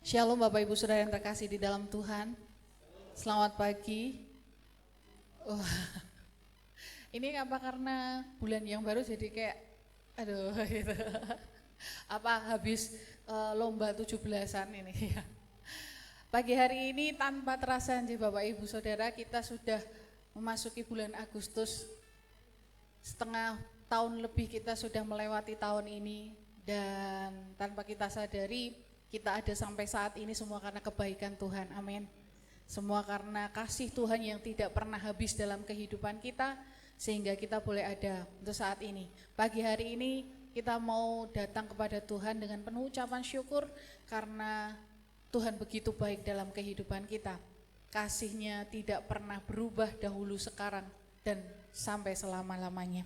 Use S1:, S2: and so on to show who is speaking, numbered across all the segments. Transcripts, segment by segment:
S1: Shalom Bapak Ibu Saudara yang terkasih di dalam Tuhan. Selamat pagi. Oh, ini apa karena bulan yang baru jadi kayak aduh gitu. Apa habis lomba 17-an ini ya. Pagi hari ini tanpa terasa Bapak Ibu Saudara, kita sudah memasuki bulan Agustus. Setengah tahun lebih kita sudah melewati tahun ini, dan tanpa kita sadari kita ada sampai saat ini semua karena kebaikan Tuhan, amin. Semua karena kasih Tuhan yang tidak pernah habis dalam kehidupan kita, sehingga kita boleh ada untuk saat ini. Pagi hari ini kita mau datang kepada Tuhan dengan penuh ucapan syukur, karena Tuhan begitu baik dalam kehidupan kita. Kasih-Nya tidak pernah berubah dahulu, sekarang, dan sampai selama-lamanya.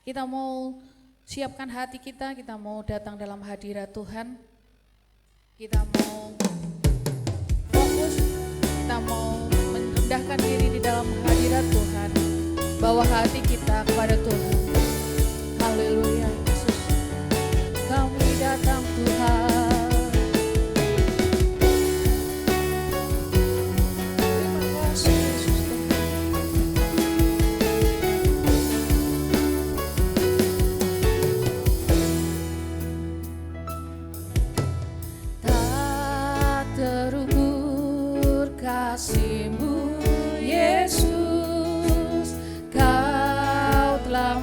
S1: Kita mau siapkan hati kita mau datang dalam hadirat Tuhan. Kita mau fokus, kita mau merendahkan diri di dalam hadirat Tuhan, bawa hati kita kepada Tuhan. Haleluya Yesus, kami datang Tuhan. Terima kasih Yesus Tuhan. Tak terukur kasih-Mu Yesus, Kau telah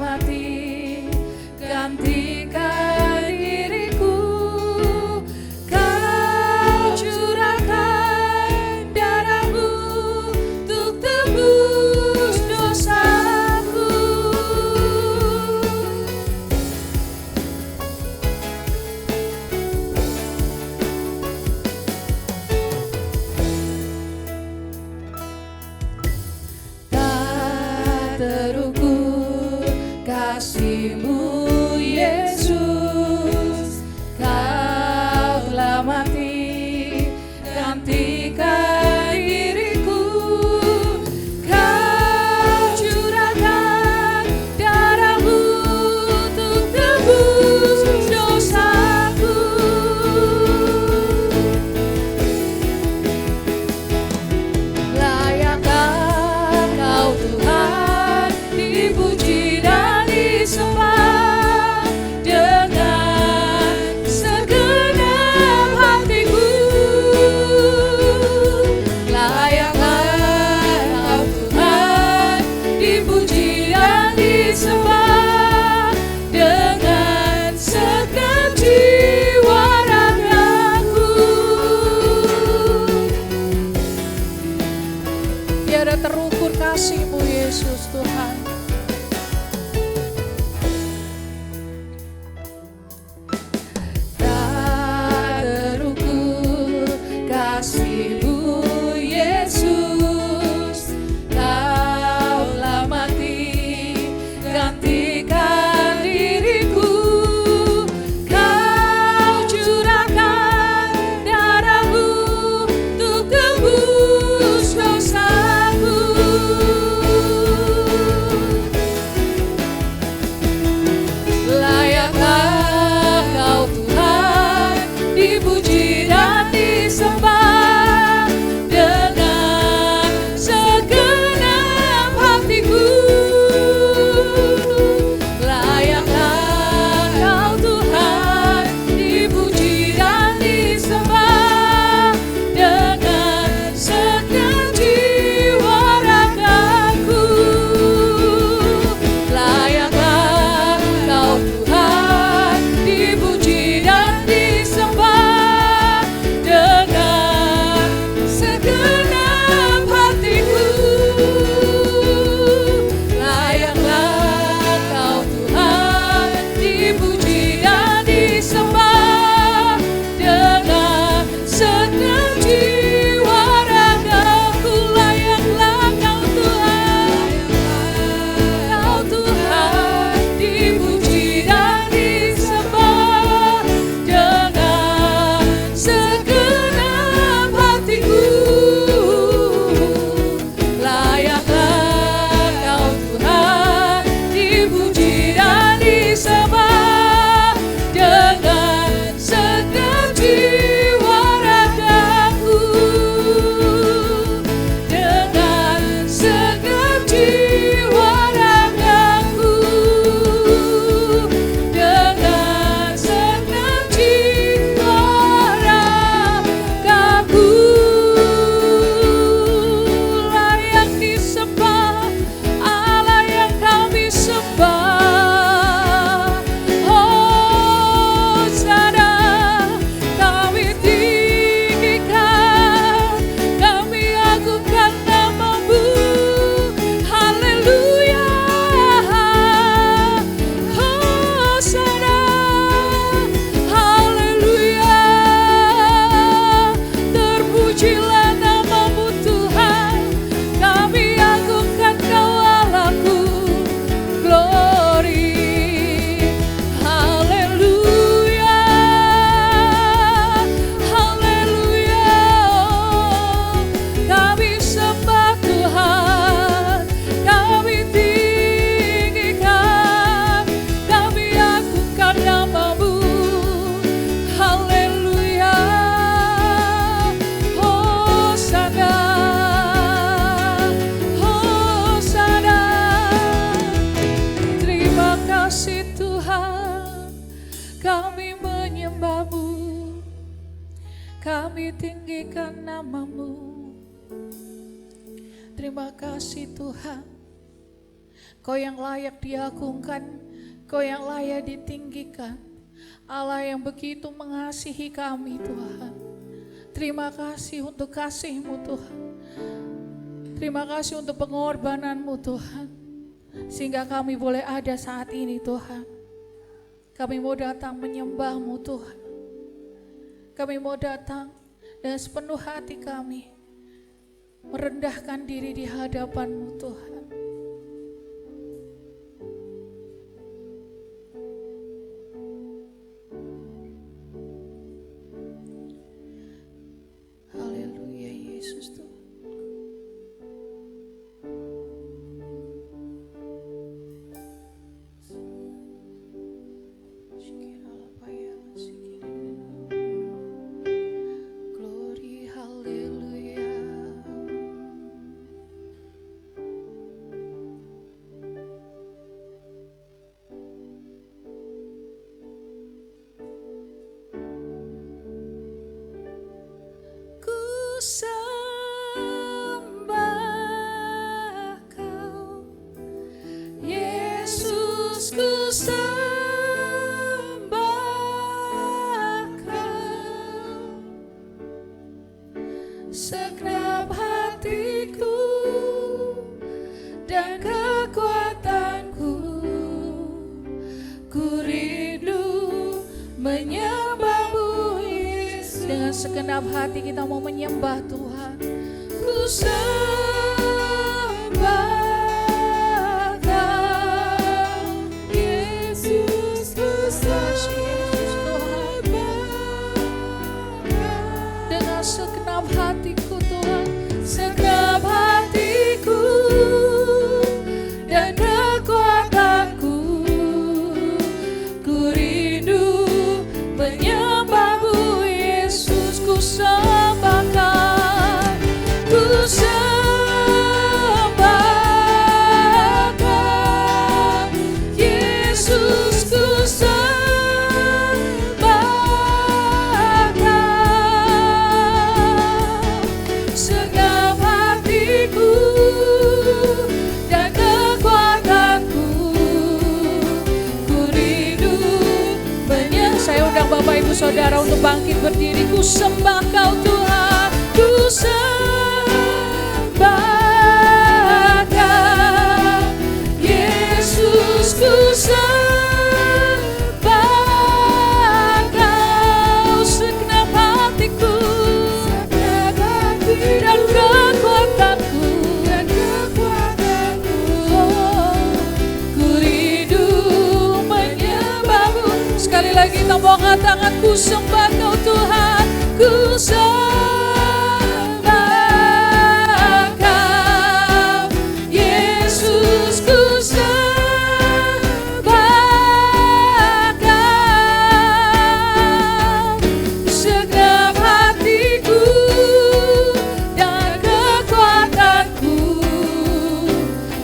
S1: kami menyembah-Mu, kami tinggikan nama-Mu. Terima kasih Tuhan, Kau yang layak diagungkan, Kau yang layak ditinggikan, Allah yang begitu mengasihi kami Tuhan. Terima kasih untuk kasih-Mu Tuhan, terima kasih untuk pengorbanan-Mu Tuhan, sehingga kami boleh ada saat ini Tuhan. Kami mau datang menyembah-Mu Tuhan, kami mau datang dengan sepenuh hati kami, merendahkan diri di hadapan-Mu Tuhan. Haleluya Yesus Tuhan. Glory, haleluya. Ku sembah Kau, Yesus, ku sembah Kau, segenap hatiku dan kekuatanku. Ku rindu menyembah-Mu Yesus. Dengan segenap hati kita mau menyembah Tuhan. Ku sembah Kau, Yesus, ku sembah Kau. Dengan segenap hatiku Tuhan, segenap hatiku dan kekuatanku. Ku rindu menyembah-Mu Yesus. Ku sembah Kau, ku sembah Kau, Yesus, ku sembah Kau. Segenap hatiku dan kekuatanku. Ku rindu menyembah. Saya undang Bapak Ibu Saudara untuk bangkit berdiri. Ku sembah Kau Tuhan, ku sembah Kau, Yesus, ku sembah Kau. Segenap hatiku dan kekuatanku. Oh, ku rindu menyembah-Mu. Sekali lagi kita mau angkat, ku sembah Kau Tuhan, ku sembah Kau, Yesus, ku sembah Kau. Segenap hatiku dan kekuatanku.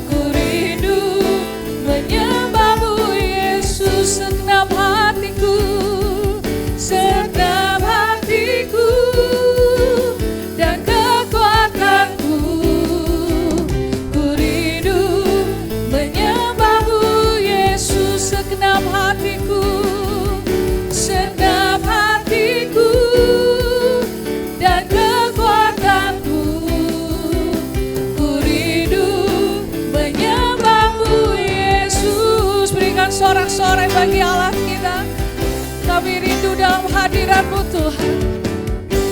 S1: Ku rindu menyembah-Mu Yesus. Segenap hatiku, segenap hatiku dan kekuatanku. Ku rindu menyembah-Mu Yesus. Segenap hatiku, segenap hatiku dan kekuatanku. Ku rindu menyembah-Mu Yesus. Berikan sorak-sorai bagi Allah kita. Kami rindu dalam hadirat-Mu Tuhan.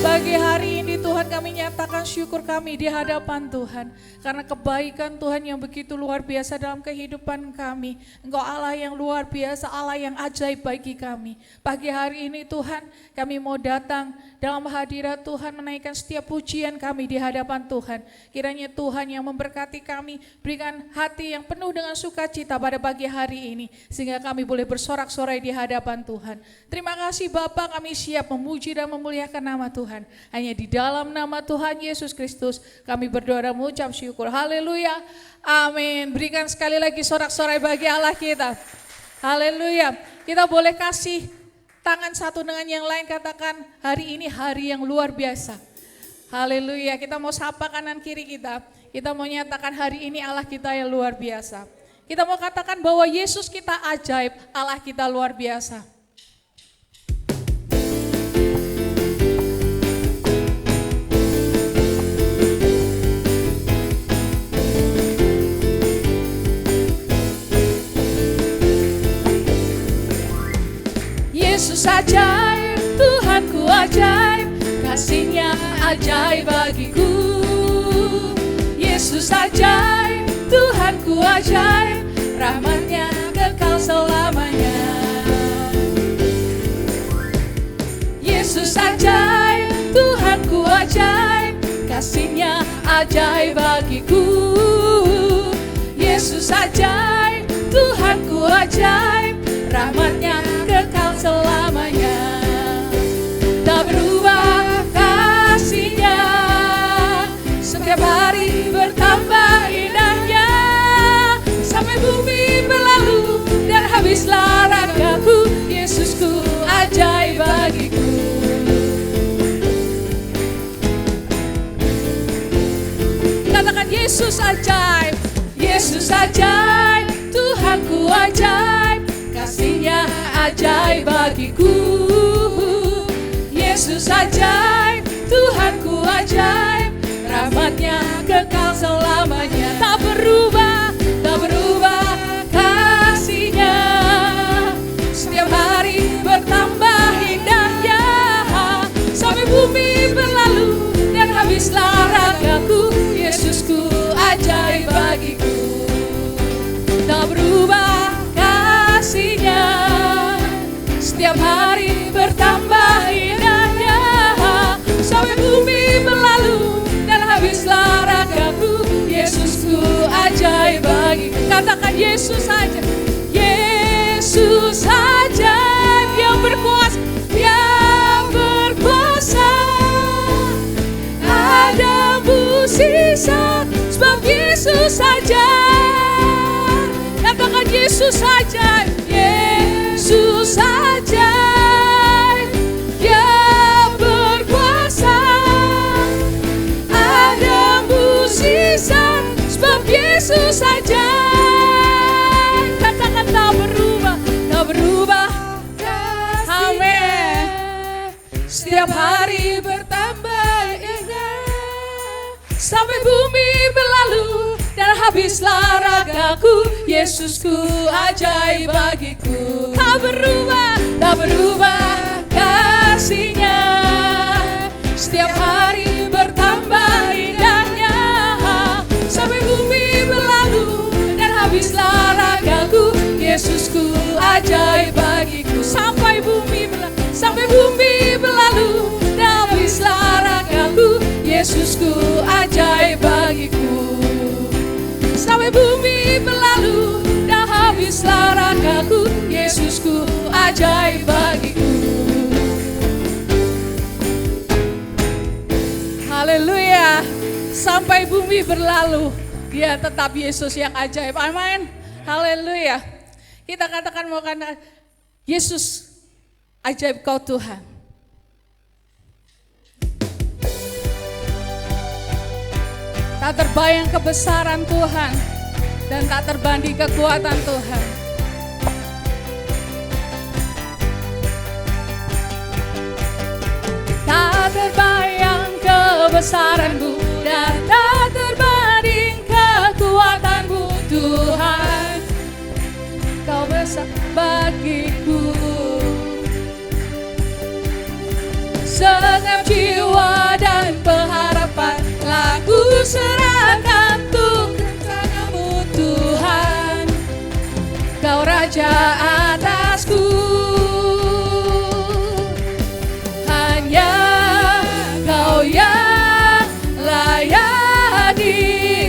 S1: Pagi hari ini Tuhan kami nyatakan syukur kami di hadapan Tuhan. Karena kebaikan Tuhan yang begitu luar biasa dalam kehidupan kami. Engkau Allah yang luar biasa, Allah yang ajaib bagi kami. Pagi hari ini Tuhan kami mau datang dalam hadirat Tuhan, menaikkan setiap pujian kami di hadapan Tuhan. Kiranya Tuhan yang memberkati kami, berikan hati yang penuh dengan sukacita pada pagi hari ini. Sehingga kami boleh bersorak-sorai di hadapan Tuhan. Terima kasih Bapa, kami siap memuji dan memuliakan nama Tuhan. Hanya di dalam nama Tuhan Yesus Kristus kami berdoa dan mengucap syukur. Haleluya, amin. Berikan sekali lagi sorak-sorai bagi Allah kita. Haleluya. Kita boleh kasih tangan satu dengan yang lain, katakan hari ini hari yang luar biasa. Haleluya, kita mau sapa kanan kiri kita. Kita mau nyatakan hari ini Allah kita yang luar biasa. Kita mau katakan bahwa Yesus kita ajaib, Allah kita luar biasa. Yesus ajaib, Tuhanku ajaib, kasih-Nya ajaib bagiku. Yesus ajaib, Tuhanku ajaib, rahmat-Nya kekal selamanya. Yesus ajaib, Tuhanku ajaib, kasih-Nya ajaib bagiku. Yesus ajaib, Tuhanku ajaib, rahmat-Nya kekal selamanya. Tak berubah kasih-Nya, setiap hari bertambah indahnya. Sampai bumi berlalu dan habislah ragaku, Yesusku ajaib bagiku. Katakan Yesus ajaib, Yesus ajaib, Tuhanku ajaib, kasih-Nya ajaib bagiku. Yesus ajaib, Tuhanku ajaib, rahmat-Nya kekal selamanya. Tak berubah kasih-Nya, setiap hari bertambah indahnya. Sampai bumi berlalu dan habislah ragaku, Yesusku ajaib bagiku. Tak berubah kasih-Nya, setiap hari bertambah indahnya. Sampai bumi berlalu dan habislah ragaku, Yesusku ajaib bagiku. Katakan Yesus saja, Yesus ajaib, yang berkuasa, yang berkuasa. Ada musisat sebab Yesus ajaib. Katakan Yesus ajaib, Yesus ajaib, yang berkuasa. Ada musisat sebab Yesus ajaib. Katakan tak berubah, tak berubah. Amin. Setiap hari bertambah indah, sampai bumi berlalu dan habislah ragaku, Yesusku ajaib bagiku. Tak berubah kasih-Nya, setiap hari bertambah indahnya. Sampai bumi berlalu dan habislah ragaku, Yesusku ajaib bagiku. Sampai bumi berlalu dan habislah ragaku, Yesusku ajaib bagiku. Sampai bumi berlalu dan habislah ragaku, Yesusku ajaib bagiku. Haleluya. Sampai bumi berlalu, Dia tetap Yesus yang ajaib. Amin. Haleluya. Kita katakan mau katakan Yesus ajaib Kau Tuhan. Tak terbayang kebesaran Tuhan dan tak terbanding kekuatan Tuhan. Tak terbayang kebesaran-Mu dan tak terbanding kekuatan-Mu Tuhan. Kau besar bagiku. Segenap jiwa dan pengharapan laku serahkan untuk rencana-Mu Tuhan. Kau Raja atasku, hanya Kau yang layak ditinggikan.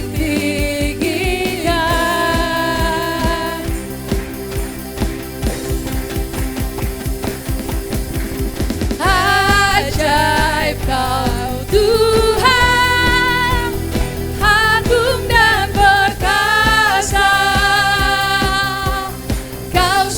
S1: Ajaib Kau Tuhan, agung dan perkasa. Kau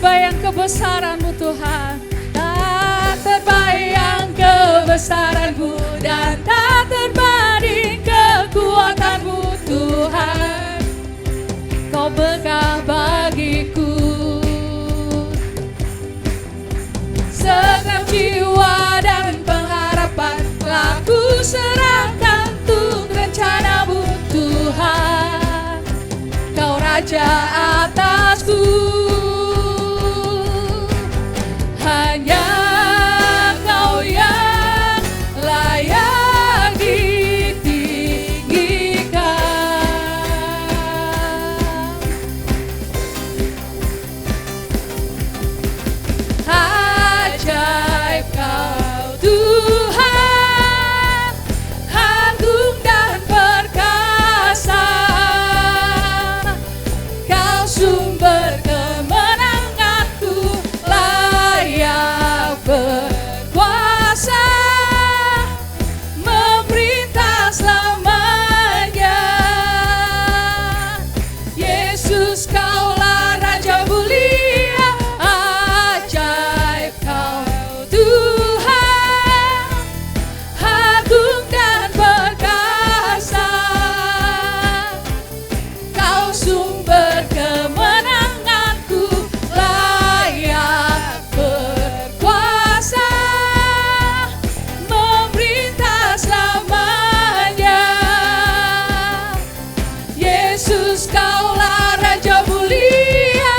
S1: terbayang kebesaran-Mu Tuhan. Tak terbayang kebesaran-Mu dan tak terbanding kekuatan-Mu Tuhan. Kau berkah bagiku. Segenap jiwa dan pengharapan telah ku serahkan untuk rencana-Mu Tuhan. Kau Raja atasku. Hanya Kau yang layak ditinggikan. Ajaib Kau Tuhan, agung dan perkasa. Kau sumber kemenanganku, layak berkuasa, memerintah selamanya. Yesus Kaulah Raja mulia, ajaib Kau Tuhan, agung dan perkasa. Kau sumber kemenanganku, layak berkuasa, memerintah selamanya. Yesus Kaulah Raja mulia,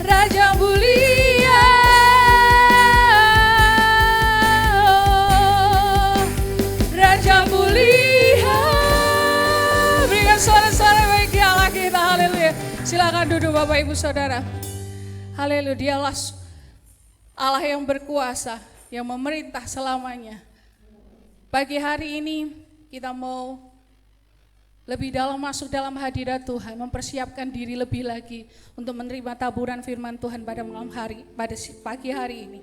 S1: Raja mulia, Raja mulia. Berikan suara-suara bagi Allah kita, haleluya. Silakan duduk Bapak Ibu Saudara. Haleluya, Dialah Allah yang berkuasa, yang memerintah selamanya. Pagi hari ini kita mau lebih dalam masuk dalam hadirat Tuhan, mempersiapkan diri lebih lagi untuk menerima taburan firman Tuhan pada malam hari, pada pagi hari ini.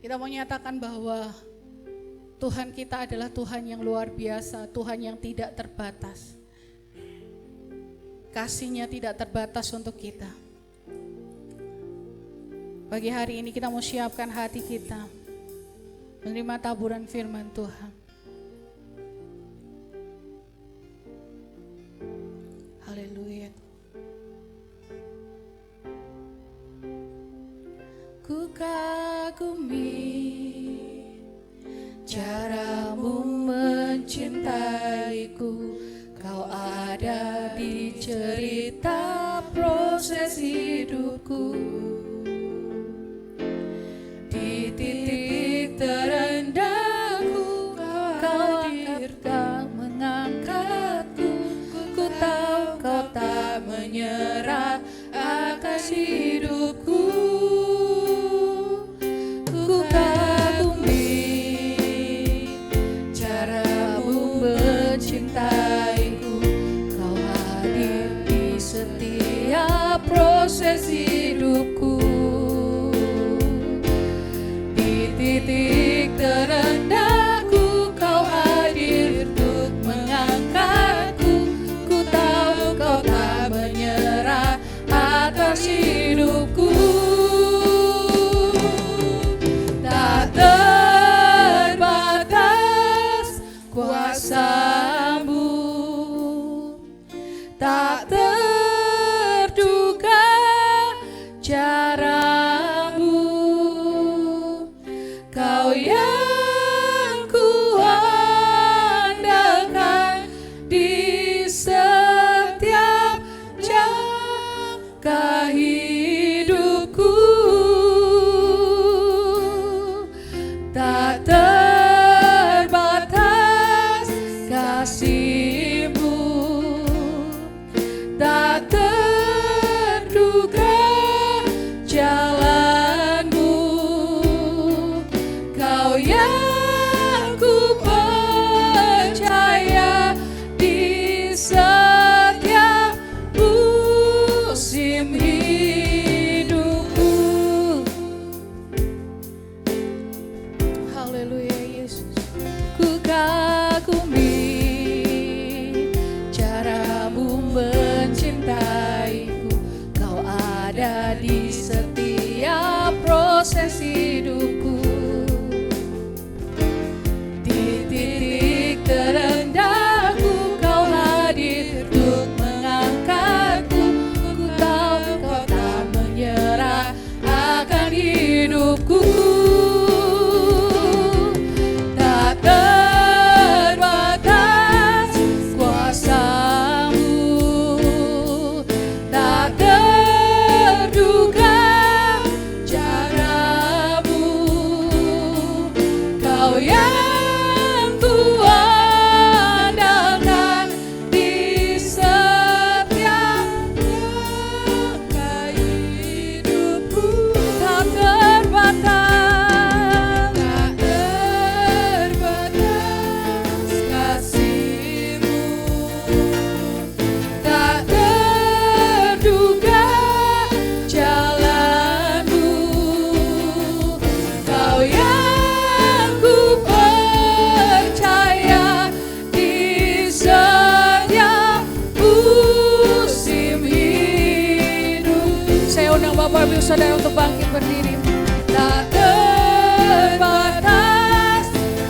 S1: Kita mau nyatakan bahwa Tuhan kita adalah Tuhan yang luar biasa, Tuhan yang tidak terbatas. Kasih-Nya tidak terbatas untuk kita. Pagi hari ini kita mau siapkan hati kita menerima taburan firman Tuhan. Haleluya. Ku kagumi cara-Mu mencintaiku. Kau ada di cerita proses hidupku. Di titik terendahku Kau hadirkan mengangkatku. Ku tahu Kau tak menyerah akan hidupku. Ku kagumi cara-Mu mencintaiku. Kau hadir di setiap proses hidupku. Titik terendahku Kau hadir untuk mengangkatku. Ku tahu Kau tak menyerah atas hidupku. saudara untuk bangkit berdiri. Tak terbatas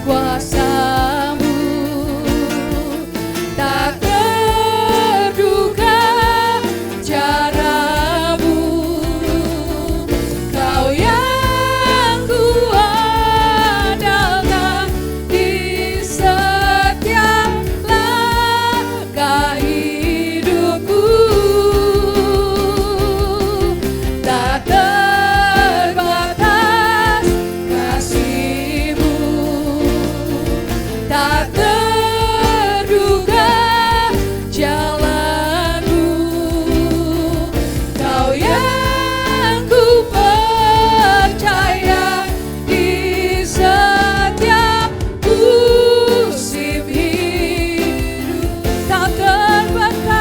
S1: kuasa-Mu, tak terduga cara-Mu. Kau yang kuandalkan di setiap langkah hidupku. Tak terbatas kasih-Mu, tak terduga jalan-Mu. Kau yang ku percaya di setiap musim hidup. Tak terbatas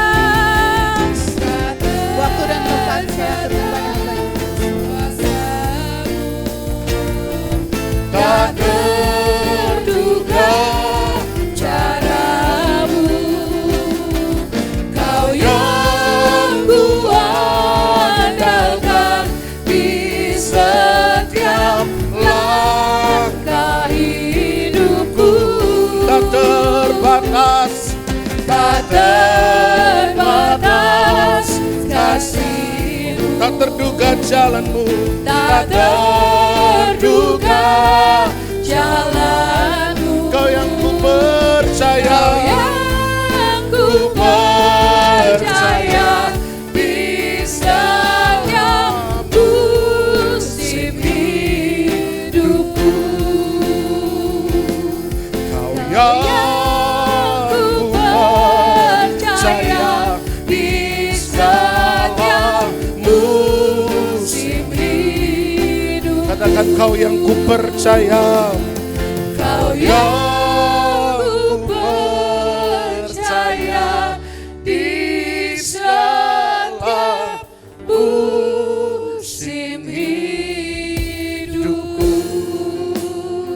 S1: waktu dan tempat saya kepada
S2: Tak terduga
S1: cara-Mu. Kau yang kuandalkan di setiap langkah hidupku.
S2: tak terbatas,
S1: Tak terbatas kasih-Mu,
S2: tak terduga jalan-Mu,
S1: tak terduga jalan-Mu.
S2: Kau yang ku percaya,
S1: Kau yang ku percaya di setiap musim hidupku.
S2: Kau
S1: Kau
S2: yang
S1: ku
S2: ku
S1: percaya di setiap musim hidup.
S2: katakan kau yang ku percaya,
S1: Kau yang ku percaya di setiap musim hidupku.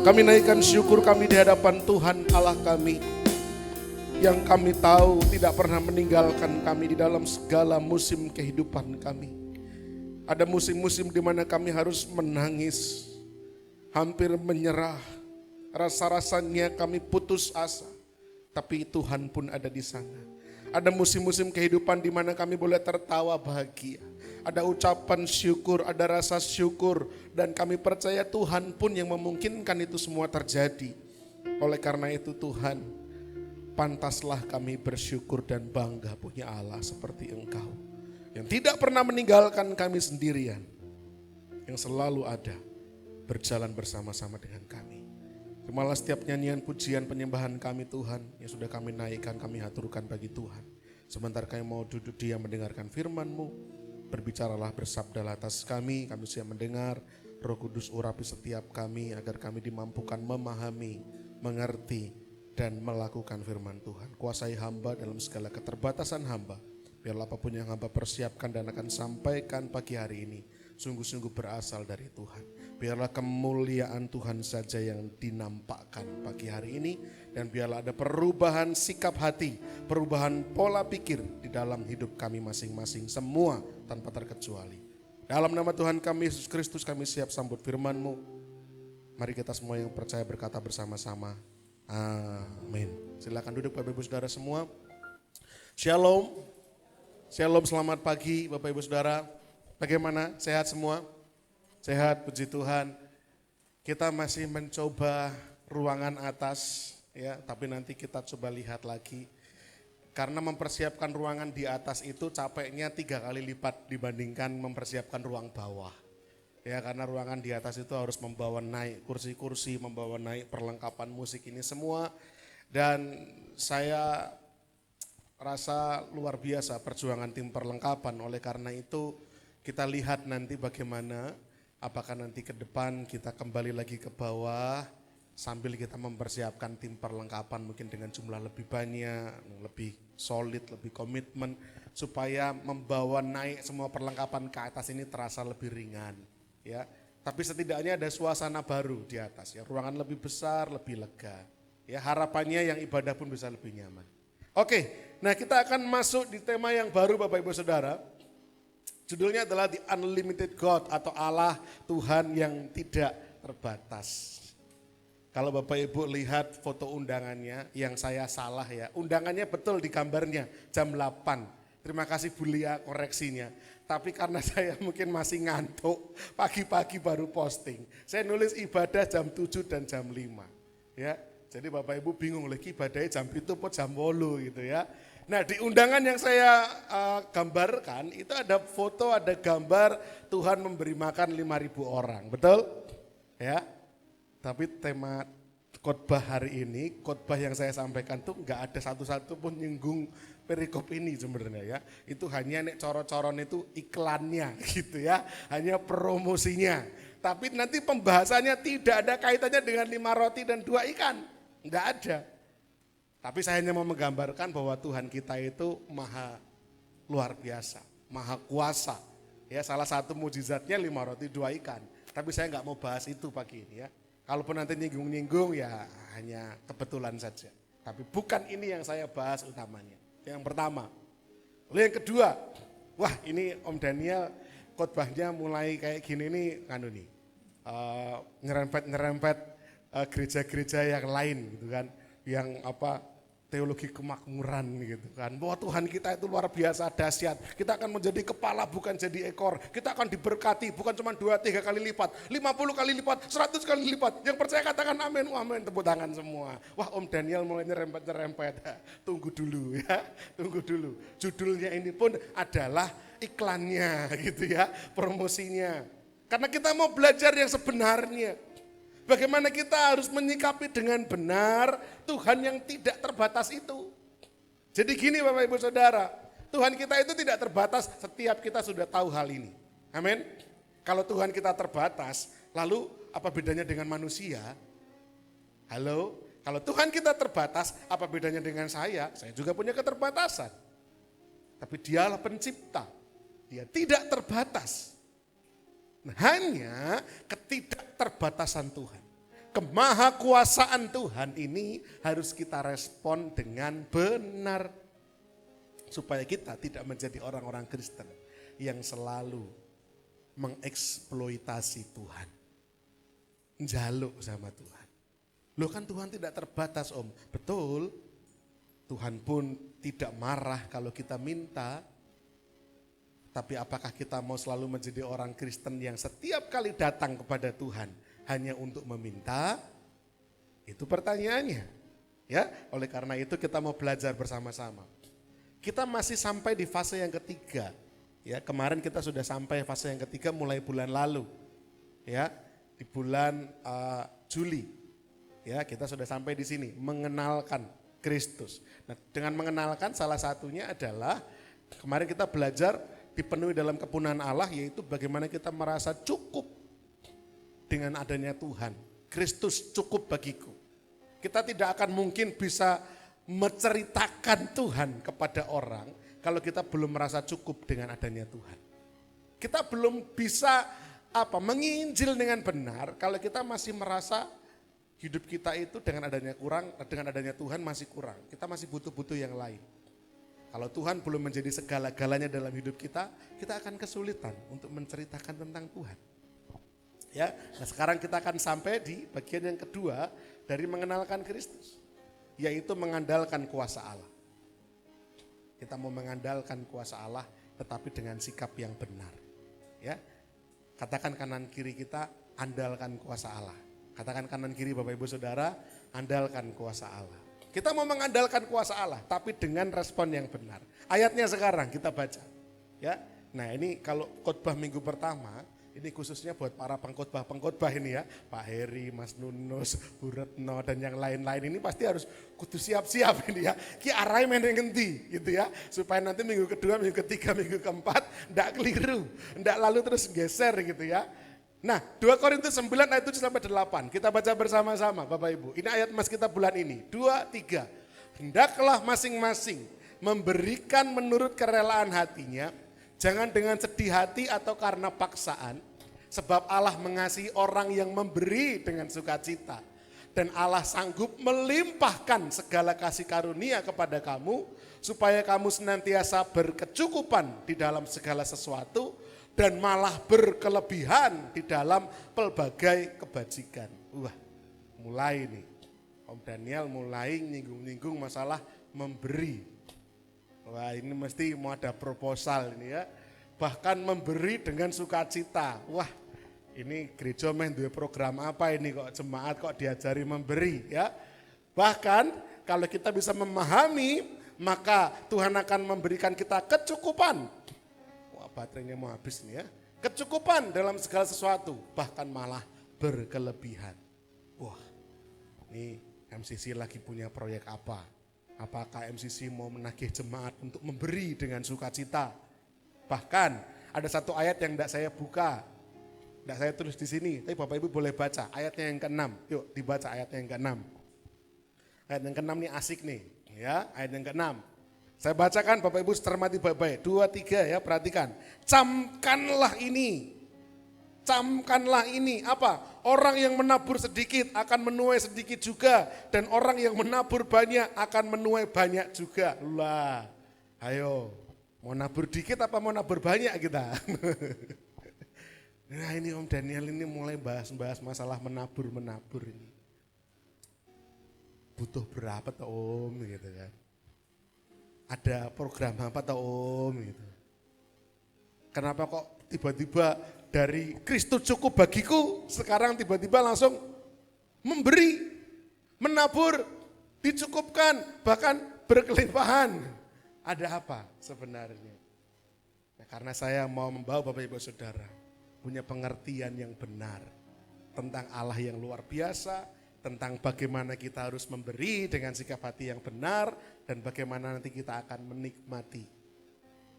S2: Kami naikkan syukur kami di hadapan Tuhan Allah kami, yang kami tahu tidak pernah meninggalkan kami di dalam segala musim kehidupan kami. Ada musim-musim di mana kami harus menangis, hampir menyerah, rasa-rasanya kami putus asa, tapi Tuhan pun ada di sana. Ada musim-musim kehidupan di mana kami boleh tertawa bahagia, ada ucapan syukur, ada rasa syukur, dan kami percaya Tuhan pun yang memungkinkan itu semua terjadi. Oleh karena itu Tuhan, pantaslah kami bersyukur dan bangga punya Allah seperti Engkau, yang tidak pernah meninggalkan kami sendirian, yang selalu ada, berjalan bersama-sama dengan kami. Terimalah setiap nyanyian, pujian, penyembahan kami Tuhan, yang sudah kami naikkan, kami haturkan bagi Tuhan. Sebentar kami mau duduk diam mendengarkan firman-Mu, berbicaralah, bersabdalah atas kami siap mendengar. Roh Kudus urapi setiap kami, agar kami dimampukan memahami, mengerti, dan melakukan firman Tuhan. Kuasai hamba dalam segala keterbatasan hamba. Biarlah apapun yang hamba persiapkan dan akan sampaikan pagi hari ini, sungguh-sungguh berasal dari Tuhan. Biarlah kemuliaan Tuhan saja yang dinampakkan pagi hari ini. Dan biarlah ada perubahan sikap hati, perubahan pola pikir di dalam hidup kami masing-masing. Semua tanpa terkecuali. Dalam nama Tuhan kami Yesus Kristus kami siap sambut firman-Mu. Mari kita semua yang percaya berkata bersama-sama. Amin. Silakan duduk Bapak Ibu Saudara semua. Shalom. Shalom, selamat pagi Bapak Ibu Saudara. Bagaimana? Sehat semua? Sehat, puji Tuhan. Kita masih mencoba ruangan atas ya, tapi nanti kita coba lihat lagi. Karena mempersiapkan ruangan di atas itu capeknya 3 kali lipat dibandingkan mempersiapkan ruang bawah. Ya, karena ruangan di atas itu harus membawa naik kursi-kursi, membawa naik perlengkapan musik ini semua. Dan saya rasa luar biasa perjuangan tim perlengkapan. Oleh karena itu kita lihat nanti bagaimana, apakah nanti ke depan kita kembali lagi ke bawah sambil kita mempersiapkan tim perlengkapan mungkin dengan jumlah lebih banyak, lebih solid, lebih komitmen, supaya membawa naik semua perlengkapan ke atas ini terasa lebih ringan. Ya, tapi setidaknya ada suasana baru di atas ya, ruangan lebih besar, lebih lega. Ya, harapannya yang ibadah pun bisa lebih nyaman. Oke, nah kita akan masuk di tema yang baru Bapak Ibu Saudara. Judulnya adalah The Unlimited God atau Allah Tuhan yang tidak terbatas. Kalau Bapak Ibu lihat foto undangannya, yang saya salah ya, undangannya betul di gambarnya jam 8. Terima kasih Bu Lia koreksinya. Tapi karena saya mungkin masih ngantuk, pagi-pagi baru posting. Saya nulis ibadah jam 7 dan jam 5. Ya, jadi Bapak Ibu bingung lagi ibadahnya jam itu atau jam 8 gitu ya. Nah di undangan yang saya gambarkan itu ada foto, ada gambar Tuhan memberi makan 5.000 orang, betul? Ya. Tapi tema khotbah hari ini, khotbah yang saya sampaikan tuh nggak ada satu-satu pun nyinggung perikop ini sebenarnya ya. Itu hanya nek coro-coron itu iklannya gitu ya, hanya promosinya. Tapi nanti pembahasannya tidak ada kaitannya dengan 5 roti dan 2 ikan, nggak ada. Tapi saya hanya mau menggambarkan bahwa Tuhan kita itu maha luar biasa, maha kuasa. Ya, salah satu mujizatnya 5 roti 2 ikan. Tapi saya nggak mau bahas itu pagi ini ya. Kalaupun nanti nyinggung-nyinggung ya hanya kebetulan saja. Tapi bukan ini yang saya bahas utamanya. Yang pertama. Lalu yang kedua, wah ini Om Daniel khotbahnya mulai kayak gini nih, nyerempet-nyerempet gereja-gereja yang lain gitu kan. Yang teologi kemakmuran gitu kan. Bahwa Tuhan kita itu luar biasa dahsyat. Kita akan menjadi kepala bukan jadi ekor. Kita akan diberkati bukan cuma 2-3 kali lipat, 50 kali lipat, 100 kali lipat. Yang percaya katakan amin, amin, tepuk tangan semua. Wah Om Daniel mulai nyerempet-nyerempet. Tunggu dulu ya, tunggu dulu. Judulnya ini pun adalah iklannya gitu ya, promosinya. Karena kita mau belajar yang sebenarnya. Bagaimana kita harus menyikapi dengan benar Tuhan yang tidak terbatas itu. Jadi gini Bapak Ibu Saudara, Tuhan kita itu tidak terbatas, setiap kita sudah tahu hal ini. Amin. Kalau Tuhan kita terbatas, lalu apa bedanya dengan manusia? Halo, kalau Tuhan kita terbatas, apa bedanya dengan saya? Saya juga punya keterbatasan. Tapi Dialah pencipta, Dia tidak terbatas. Hanya ketidakterbatasan Tuhan, kemahakuasaan Tuhan ini harus kita respon dengan benar. Supaya kita tidak menjadi orang-orang Kristen yang selalu mengeksploitasi Tuhan. Njaluk sama Tuhan. Loh kan Tuhan tidak terbatas Om. Betul, Tuhan pun tidak marah kalau kita minta. Tapi apakah kita mau selalu menjadi orang Kristen yang setiap kali datang kepada Tuhan hanya untuk meminta? Itu pertanyaannya. Ya, oleh karena itu kita mau belajar bersama-sama. Kita masih sampai di fase yang ketiga. Ya, kemarin kita sudah sampai fase yang ketiga mulai bulan lalu. Ya, di bulan Juli. Ya, kita sudah sampai di sini mengenalkan Kristus. Nah, dengan mengenalkan salah satunya adalah kemarin kita belajar dipenuhi dalam kepunahan Allah, yaitu bagaimana kita merasa cukup dengan adanya Tuhan. Kristus cukup bagiku. Kita tidak akan mungkin bisa menceritakan Tuhan kepada orang kalau kita belum merasa cukup dengan adanya Tuhan. Kita belum bisa menginjil dengan benar kalau kita masih merasa hidup kita itu dengan adanya Tuhan masih kurang. Kita masih butuh-butuh yang lain. Kalau Tuhan belum menjadi segala-galanya dalam hidup kita, kita akan kesulitan untuk menceritakan tentang Tuhan. Ya, nah sekarang kita akan sampai di bagian yang kedua dari mengenalkan Kristus, yaitu mengandalkan kuasa Allah. Kita mau mengandalkan kuasa Allah, tetapi dengan sikap yang benar. Ya, katakan kanan kiri kita, andalkan kuasa Allah. Katakan kanan kiri Bapak Ibu Saudara, andalkan kuasa Allah. Kita mau mengandalkan kuasa Allah, tapi dengan respon yang benar. Ayatnya sekarang kita baca. Ya, nah ini kalau khotbah minggu pertama, ini khususnya buat para pengkhotbah ini ya, Pak Heri, Mas Nunus, Bu Retno dan yang lain-lain ini pasti harus kudu siap-siap ini ya. Ki arai meneng ngendi gitu ya, supaya nanti minggu kedua, minggu ketiga, minggu keempat ndak keliru, ndak lalu terus geser gitu ya. Nah, 2 Korintus 9 ayat 7 sampai 8. Kita baca bersama-sama Bapak Ibu. Ini ayat Mas kita bulan ini. 2, 3. Hendaklah masing-masing memberikan menurut kerelaan hatinya, jangan dengan sedih hati atau karena paksaan, sebab Allah mengasihi orang yang memberi dengan sukacita. Dan Allah sanggup melimpahkan segala kasih karunia kepada kamu, supaya kamu senantiasa berkecukupan di dalam segala sesuatu, dan malah berkelebihan di dalam pelbagai kebajikan. Wah, mulai nih. Om Daniel mulai nyinggung-nyinggung masalah memberi. Wah, ini mesti mau ada proposal ini ya. Bahkan memberi dengan sukacita. Wah, ini gereja main dua program apa ini kok jemaat kok diajari memberi ya. Bahkan kalau kita bisa memahami, maka Tuhan akan memberikan kita kecukupan. Wah, baterainya mau habis nih ya. Kecukupan dalam segala sesuatu, bahkan malah berkelebihan. Wah, ini MCC lagi punya proyek apa? Apakah MCC mau menagih jemaat untuk memberi dengan sukacita? Bahkan ada satu ayat yang tidak saya buka, tidak saya tulis di sini, tapi Bapak Ibu boleh baca ayatnya yang ke-6. Yuk dibaca ayatnya yang ke-6. Ayat yang ke-6 nih asik nih, ya ayat yang ke-6. Saya bacakan Bapak Ibu cermati baik-baik. 2, 3 ya, perhatikan. Camkanlah ini. Camkanlah ini apa? Orang yang menabur sedikit akan menuai sedikit juga, dan orang yang menabur banyak akan menuai banyak juga. Lah, ayo, mau nabur dikit apa mau nabur banyak kita? Nah ini Om Daniel ini mulai bahas masalah menabur ini. Butuh berapa tuh Om gitu kan? Ada program apa tuh Om gitu? Kenapa kok tiba-tiba dari Kristus cukup bagiku, sekarang tiba-tiba langsung memberi, menabur, dicukupkan, bahkan berkelimpahan. Ada apa sebenarnya? Nah, karena saya mau membawa Bapak Ibu Saudara punya pengertian yang benar tentang Allah yang luar biasa, tentang bagaimana kita harus memberi dengan sikap hati yang benar, dan bagaimana nanti kita akan menikmati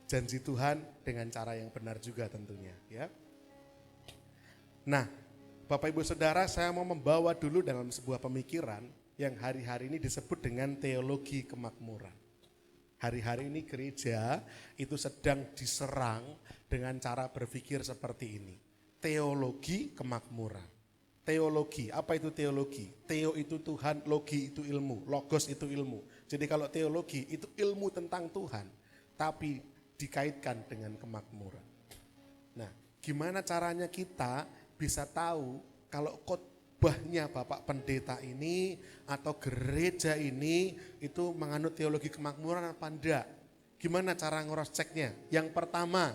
S2: janji Tuhan dengan cara yang benar juga tentunya ya. Nah, Bapak Ibu Saudara, saya mau membawa dulu dalam sebuah pemikiran yang hari-hari ini disebut dengan teologi kemakmuran. Hari-hari ini gereja itu sedang diserang dengan cara berpikir seperti ini. Teologi kemakmuran. Teologi, apa itu teologi? Theo itu Tuhan, logi itu ilmu, logos itu ilmu. Jadi kalau teologi itu ilmu tentang Tuhan, tapi dikaitkan dengan kemakmuran. Nah, gimana caranya kita bisa tahu kalau khotbahnya Bapak Pendeta ini atau gereja ini itu menganut teologi kemakmuran apa enggak? Gimana cara ngurus ceknya? Yang pertama,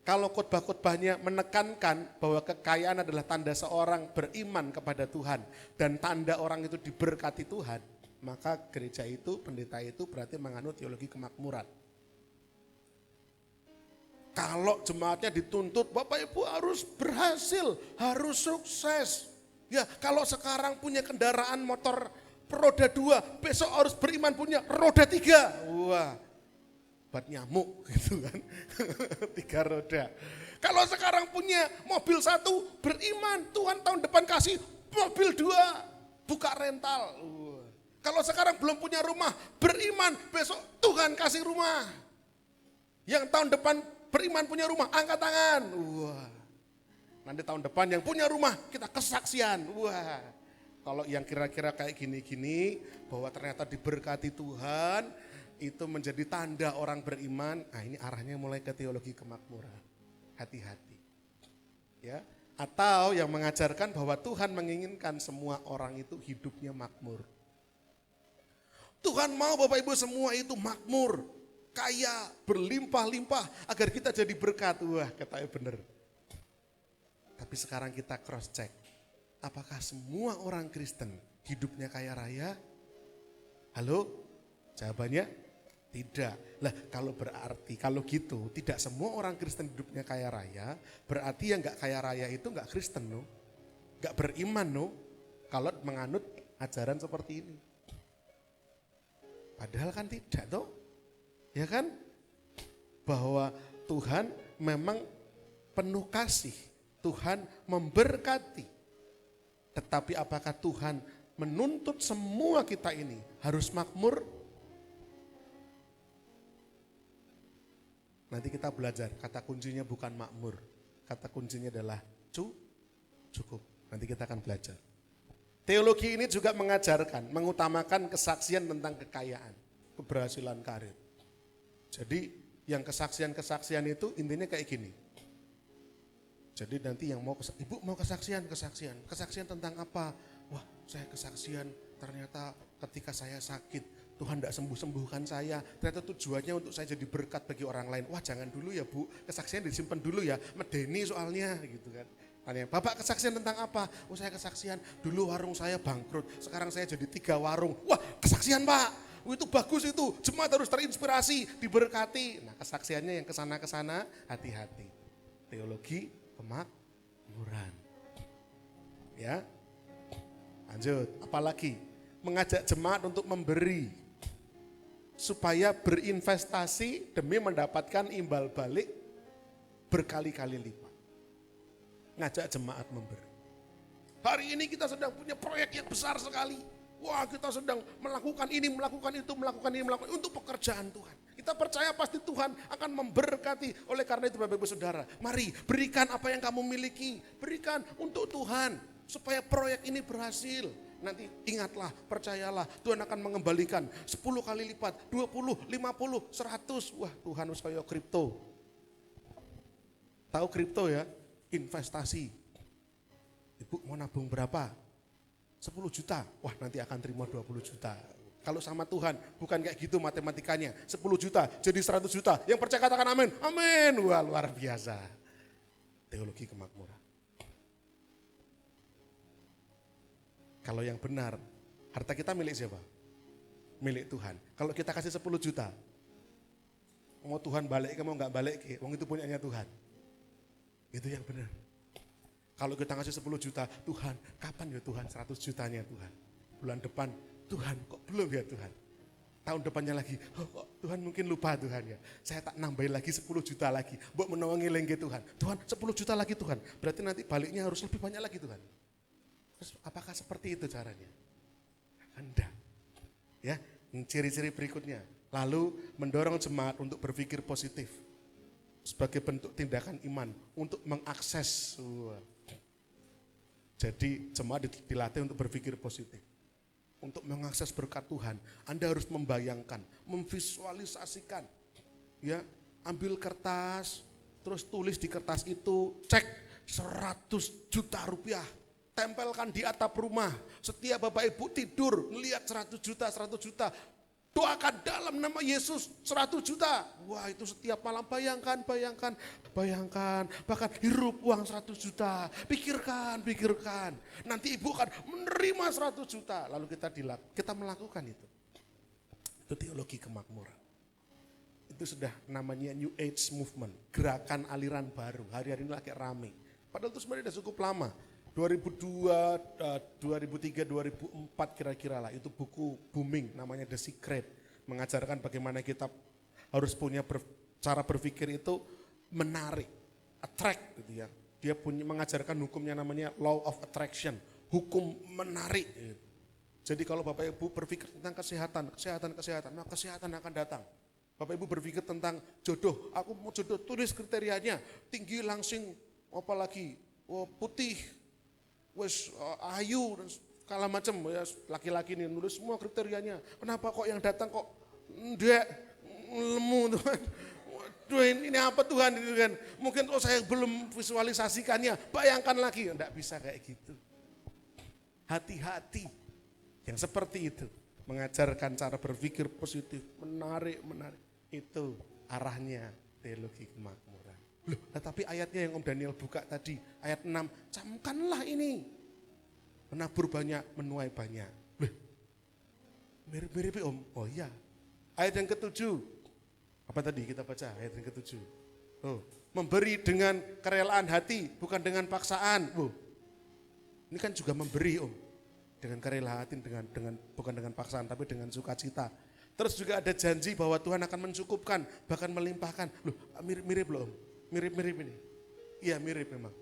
S2: kalau khotbah-khotbahnya menekankan bahwa kekayaan adalah tanda seorang beriman kepada Tuhan dan tanda orang itu diberkati Tuhan, maka gereja itu, pendeta itu berarti menganut teologi kemakmuran. Kalau jemaatnya dituntut, Bapak Ibu harus berhasil, harus sukses. Ya, kalau sekarang punya kendaraan motor roda 2, besok harus beriman punya roda 3. Wah, buat nyamuk gitu kan. 3 roda. Kalau sekarang punya mobil 1, beriman, Tuhan tahun depan kasih mobil 2, buka rental. Wah. Kalau sekarang belum punya rumah, beriman, besok Tuhan kasih rumah. Yang tahun depan beriman punya rumah, angkat tangan. Wah. Nanti tahun depan yang punya rumah kita kesaksian. Wah. Kalau yang kira-kira kayak gini-gini, bahwa ternyata diberkati Tuhan, itu menjadi tanda orang beriman. Nah, ini arahnya mulai ke teologi kemakmuran. Hati-hati. Ya. Atau yang mengajarkan bahwa Tuhan menginginkan semua orang itu hidupnya makmur. Tuhan mau Bapak Ibu semua itu makmur, kaya, berlimpah-limpah agar kita jadi berkat. Wah, katanya benar. Tapi sekarang kita cross check. Apakah semua orang Kristen hidupnya kaya raya? Halo? Jawabannya tidak. Lah, kalau gitu tidak semua orang Kristen hidupnya kaya raya, berarti yang enggak kaya raya itu enggak Kristen no. Enggak beriman no. Kalau menganut ajaran seperti ini. Padahal kan tidak toh. Ya kan? Bahwa Tuhan memang penuh kasih. Tuhan memberkati. Tetapi apakah Tuhan menuntut semua kita ini harus makmur? Nanti kita belajar, kata kuncinya bukan makmur. Kata kuncinya adalah cukup. Nanti kita akan belajar. Teologi ini juga mengajarkan, mengutamakan kesaksian tentang kekayaan, keberhasilan karir. Jadi yang kesaksian-kesaksian itu intinya kayak gini. Jadi nanti yang mau ibu mau kesaksian tentang apa? Wah, saya kesaksian ternyata ketika saya sakit Tuhan tidak sembuh-sembuhkan saya. Ternyata tujuannya untuk saya jadi berkat bagi orang lain. Wah, jangan dulu ya Bu, kesaksian disimpan dulu ya. Medeni soalnya gitu kan. Tanya, Bapak kesaksian tentang apa? Oh, saya kesaksian dulu warung saya bangkrut, sekarang saya jadi 3 warung. Wah, kesaksian Pak. Itu bagus itu. Jemaat harus terinspirasi, diberkati. Nah, kesaksiannya yang kesana-kesana, hati-hati. Teologi kemakmuran. Ya. Lanjut, apalagi mengajak jemaat untuk memberi supaya berinvestasi demi mendapatkan imbal balik berkali-kali lipat. Ngajak jemaat memberi. Hari ini kita sedang punya proyek yang besar sekali. Wah, kita sedang melakukan ini, melakukan itu, melakukan ini, melakukan untuk pekerjaan Tuhan. Kita percaya pasti Tuhan akan memberkati. Oleh karena itu Bapak Ibu Saudara, mari berikan apa yang kamu miliki. Berikan untuk Tuhan supaya proyek ini berhasil. Nanti ingatlah, percayalah Tuhan akan mengembalikan 10 kali lipat, 20, 50, 100. Wah, Tuhan harus kayak kripto. Tahu kripto ya? Investasi. Ibu mau nabung berapa? 10 juta. Wah, nanti akan terima 20 juta. Kalau sama Tuhan, bukan kayak gitu matematikanya. 10 juta jadi 100 juta. Yang percaya katakan amin. Amin. Wah, luar biasa. Teologi kemakmuran. Kalau yang benar, harta kita milik siapa? Milik Tuhan. Kalau kita kasih 10 juta, mau Tuhan balik ke mau nggak balik ke, wong itu punyanya Tuhan. Itu yang benar. Kalau kita ngasih 10 juta, Tuhan, kapan ya Tuhan 100 jutanya Tuhan? Bulan depan, Tuhan kok belum ya Tuhan? Tahun depannya lagi, oh, kok Tuhan mungkin lupa Tuhan ya. Saya tak nambahin lagi 10 juta lagi, buat menolongi lagi Tuhan. Tuhan 10 juta lagi Tuhan, berarti nanti baliknya harus lebih banyak lagi Tuhan. Terus apakah seperti itu caranya? Enggak. Ya, ciri-ciri berikutnya. Lalu mendorong jemaat untuk berpikir positif. Sebagai bentuk tindakan iman untuk mengakses. Jadi jemaat dilatih untuk berpikir positif. Untuk mengakses berkat Tuhan, Anda harus membayangkan, memvisualisasikan. Ya, ambil kertas, terus tulis di kertas itu, cek 100 juta rupiah. Tempelkan di atap rumah. Setiap Bapak Ibu tidur, melihat 100 juta, 100 juta. Doakan dalam nama Yesus 100 juta. Wah, itu setiap malam bayangkan. Bahkan hirup uang 100 juta. Pikirkan. Nanti Ibu akan menerima 100 juta. Lalu kita melakukan itu. Itu teologi kemakmuran. Itu sudah namanya New Age Movement. Gerakan aliran baru. Hari-hari ini lagi rame. Padahal itu sebenarnya sudah cukup lama. 2002, 2003, 2004 kira-kira lah, itu buku booming namanya The Secret, mengajarkan bagaimana kita harus punya cara berpikir itu menarik, attract gitu ya. Dia mengajarkan hukumnya namanya Law of Attraction, hukum menarik. Gitu. Jadi kalau Bapak Ibu berpikir tentang kesehatan, nah kesehatan akan datang. Bapak Ibu berpikir tentang jodoh, aku mau jodoh, tulis kriterianya, tinggi, langsing, apalagi putih, ayu dan segala macam ya, laki-laki ini nulis semua kriterianya. Kenapa kok yang datang kok ndek, lemu Tuhan? Waduh, ini apa Tuhan itu kan? Mungkin kalau saya belum visualisasikannya, bayangkan lagi, enggak bisa kayak gitu. Hati-hati yang seperti itu, mengajarkan cara berpikir positif, menarik. Itu arahnya teologi kemakmuran. Loh, tetapi ayatnya yang Om Daniel buka tadi, ayat 6, camkanlah ini. Menabur banyak, menuai banyak. Loh, mirip-mirip Om? Oh iya. Ayat yang ke-7, apa tadi kita baca ayat yang ke-7? Oh, memberi dengan kerelaan hati, bukan dengan paksaan. Oh, ini kan juga memberi Om. Dengan kerelaan hati, bukan dengan paksaan, tapi dengan sukacita. Terus juga ada janji bahwa Tuhan akan mencukupkan, bahkan melimpahkan. Loh, mirip-mirip loh Om. Mirip-mirip ini. Iya mirip memang.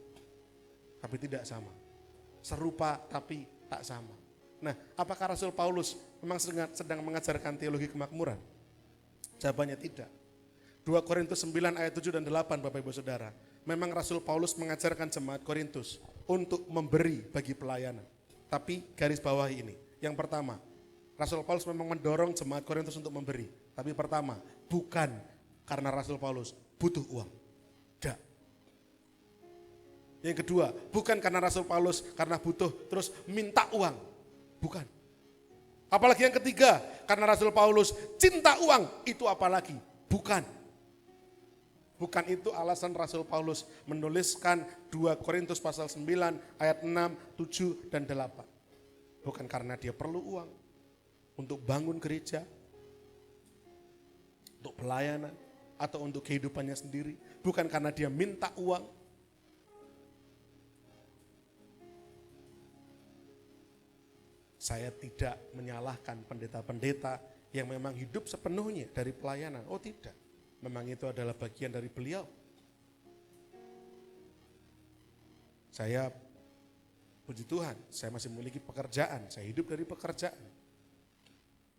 S2: Tapi tidak sama. Serupa tapi tak sama. Nah, apakah Rasul Paulus memang sedang mengajarkan teologi kemakmuran? Jawabannya tidak. 2 Korintus 9 ayat 7 dan 8 Bapak Ibu Saudara. Memang Rasul Paulus mengajarkan jemaat Korintus untuk memberi bagi pelayanan. Tapi garis bawahi ini. Yang pertama, Rasul Paulus memang mendorong jemaat Korintus untuk memberi. Tapi pertama, bukan karena Rasul Paulus butuh uang. Tidak. Yang kedua, bukan karena Rasul Paulus karena butuh terus minta uang. Bukan. Apalagi yang ketiga, karena Rasul Paulus cinta uang, itu apalagi? Bukan. Bukan itu alasan Rasul Paulus menuliskan 2 Korintus pasal 9 ayat 6, 7, dan 8. Bukan karena dia perlu uang untuk bangun gereja, untuk pelayanan, atau untuk kehidupannya sendiri. Bukan karena dia minta uang. Saya tidak menyalahkan pendeta-pendeta yang memang hidup sepenuhnya dari pelayanan. Oh tidak, memang itu adalah bagian dari beliau. Saya, puji Tuhan, saya masih memiliki pekerjaan, saya hidup dari pekerjaan.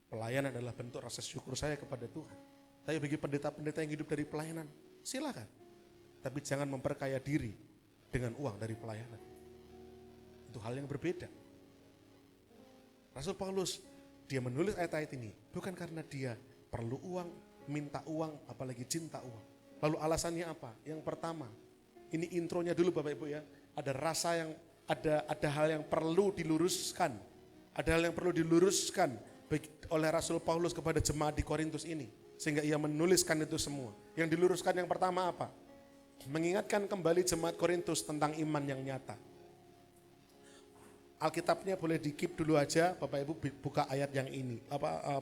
S2: Pelayanan adalah bentuk rasa syukur saya kepada Tuhan. Tapi bagi pendeta-pendeta yang hidup dari pelayanan, silakan. Tapi jangan memperkaya diri dengan uang dari pelayanan. Itu hal yang berbeda. Rasul Paulus, dia menulis ayat-ayat ini bukan karena dia perlu uang, minta uang, apalagi cinta uang. Lalu alasannya apa? Yang pertama, ini intronya dulu Bapak Ibu ya. Ada rasa yang, ada hal yang perlu diluruskan. Ada hal yang perlu diluruskan oleh Rasul Paulus kepada jemaat di Korintus ini. Sehingga ia menuliskan itu semua. Yang diluruskan yang pertama apa? Mengingatkan kembali jemaat Korintus tentang iman yang nyata. Alkitabnya boleh di-keep dulu aja, Bapak Ibu buka ayat yang ini.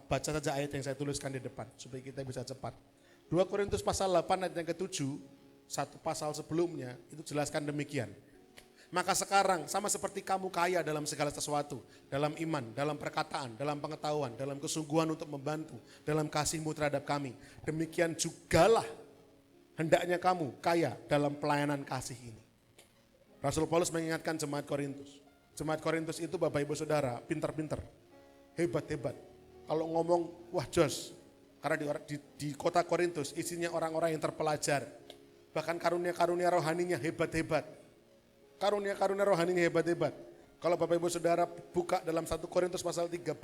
S2: Baca saja ayat yang saya tuliskan di depan, supaya kita bisa cepat. 2 Korintus pasal 8 ayat yang ke-7, satu pasal sebelumnya, itu jelaskan demikian. Maka sekarang sama seperti kamu kaya dalam segala sesuatu, dalam iman, dalam perkataan, dalam pengetahuan, dalam kesungguhan untuk membantu, dalam kasihmu terhadap kami. Demikian jugalah hendaknya kamu kaya dalam pelayanan kasih ini. Rasul Paulus mengingatkan jemaat Korintus. Jemaat Korintus itu Bapak Ibu Saudara, pintar-pintar, hebat-hebat. Kalau ngomong, wah jos. Karena di kota Korintus isinya orang-orang yang terpelajar. Bahkan karunia-karunia rohaninya hebat-hebat. Karunia-karunia rohaninya hebat-hebat. Kalau Bapak Ibu Saudara buka dalam 1 Korintus pasal 13,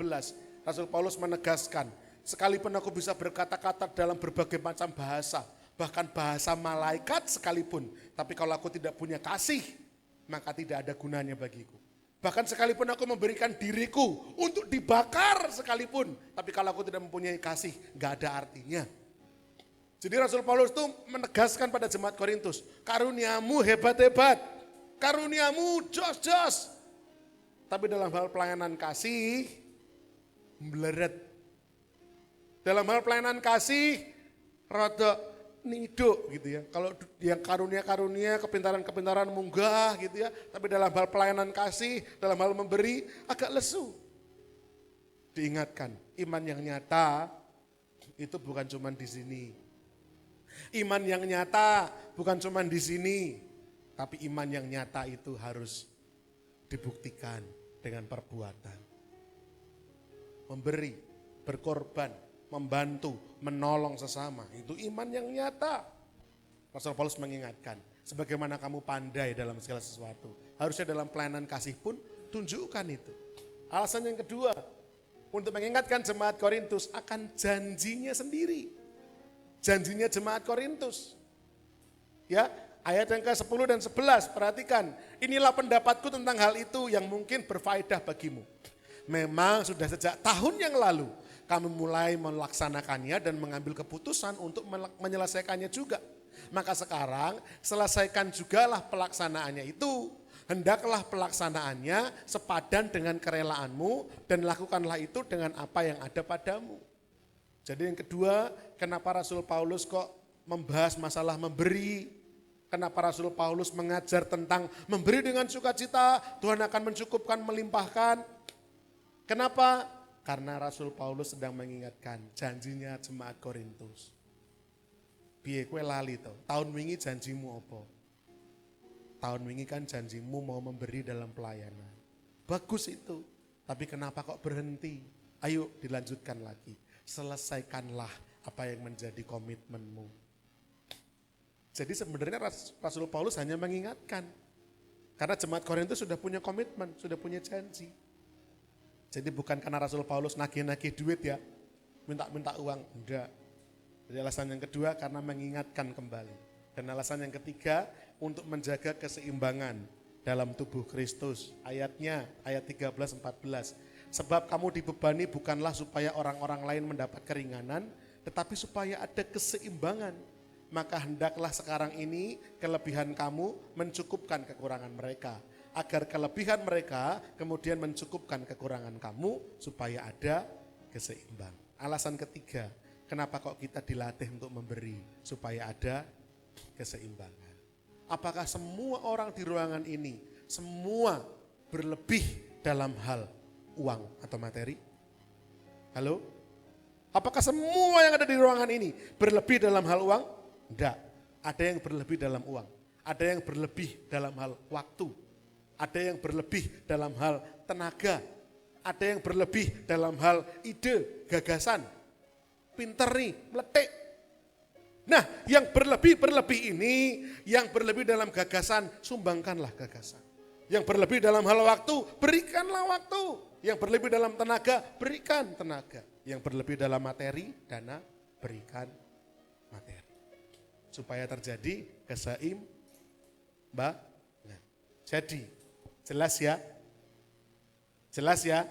S2: Rasul Paulus menegaskan, sekalipun aku bisa berkata-kata dalam berbagai macam bahasa, bahkan bahasa malaikat sekalipun, tapi kalau aku tidak punya kasih, maka tidak ada gunanya bagiku. Bahkan sekalipun aku memberikan diriku untuk dibakar sekalipun, tapi kalau aku tidak mempunyai kasih, gak ada artinya. Jadi Rasul Paulus itu menegaskan pada jemaat Korintus, karuniamu hebat-hebat, karuniamu jos-jos. Tapi dalam hal pelayanan kasih, meleret. Dalam hal pelayanan kasih, rada niduk gitu ya. Kalau yang karunia-karunia, kepintaran-kepintaran munggah gitu ya. Tapi dalam hal pelayanan kasih, dalam hal memberi, agak lesu. Diingatkan, iman yang nyata itu bukan cuma di sini. Iman yang nyata bukan cuma di sini. Tapi iman yang nyata itu harus dibuktikan dengan perbuatan. Memberi, berkorban, membantu, menolong sesama. Itu iman yang nyata. Rasul Paulus mengingatkan, sebagaimana kamu pandai dalam segala sesuatu, harusnya dalam pelayanan kasih pun tunjukkan itu. Alasan yang kedua, untuk mengingatkan jemaat Korintus akan janjinya sendiri. Janjinya jemaat Korintus. Ya, ayat yang ke-10 dan 11, perhatikan. Inilah pendapatku tentang hal itu yang mungkin berfaedah bagimu. Memang sudah sejak tahun yang lalu, kami mulai melaksanakannya dan mengambil keputusan untuk menyelesaikannya juga. Maka sekarang selesaikan jugalah pelaksanaannya itu. Hendaklah pelaksanaannya sepadan dengan kerelaanmu dan lakukanlah itu dengan apa yang ada padamu. Jadi yang kedua, kenapa Rasul Paulus kok membahas masalah memberi? Kenapa Rasul Paulus mengajar tentang memberi dengan sukacita, Tuhan akan mencukupkan, melimpahkan. Kenapa? Karena Rasul Paulus sedang mengingatkan janjinya jemaat Korintus. Piye kowe lali to? Tahun wingi janjimu apa? Tahun wingi kan janjimu mau memberi dalam pelayanan. Bagus itu. Tapi kenapa kok berhenti? Ayo dilanjutkan lagi. Selesaikanlah apa yang menjadi komitmenmu. Jadi sebenarnya Rasul Paulus hanya mengingatkan. Karena jemaat Korintus sudah punya komitmen, sudah punya janji. Jadi bukan karena Rasul Paulus nagih-nagih duit ya, minta-minta uang, enggak. Jadi alasan yang kedua karena mengingatkan kembali. Dan alasan yang ketiga untuk menjaga keseimbangan dalam tubuh Kristus. Ayatnya, ayat 13-14. Sebab kamu dibebani bukanlah supaya orang-orang lain mendapat keringanan, tetapi supaya ada keseimbangan. Maka hendaklah sekarang ini kelebihan kamu mencukupkan kekurangan mereka, agar kelebihan mereka kemudian mencukupkan kekurangan kamu supaya ada keseimbangan. Alasan ketiga, kenapa kok kita dilatih untuk memberi? Supaya ada keseimbangan. Apakah semua orang di ruangan ini semua berlebih dalam hal uang atau materi? Halo? Apakah semua yang ada di ruangan ini berlebih dalam hal uang? Tidak. Ada yang berlebih dalam uang. Ada yang berlebih dalam hal waktu. Ada yang berlebih dalam hal tenaga. Ada yang berlebih dalam hal ide, gagasan. Pinter nih, meletik. Nah, yang berlebih ini, yang berlebih dalam gagasan, sumbangkanlah gagasan. Yang berlebih dalam hal waktu, berikanlah waktu. Yang berlebih dalam tenaga, berikan tenaga. Yang berlebih dalam materi, dana, berikan materi. Supaya terjadi keseimbangan. Jadi, jelas ya? Jelas ya,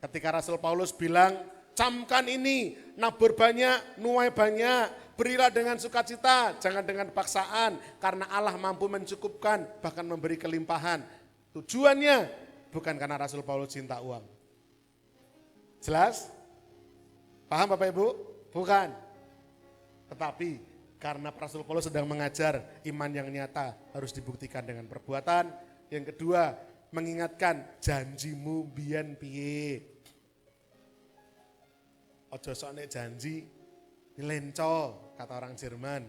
S2: ketika Rasul Paulus bilang, camkan ini, nabur banyak, nuai banyak, berilah dengan sukacita, jangan dengan paksaan, karena Allah mampu mencukupkan, bahkan memberi kelimpahan. Tujuannya bukan karena Rasul Paulus cinta uang. Jelas? Paham Bapak Ibu? Bukan. Tetapi karena Rasul Paulus sedang mengajar iman yang nyata harus dibuktikan dengan perbuatan. Yang kedua, mengingatkan janjimu biyen piye. Ojo sok nek janji lenco kata orang Jerman.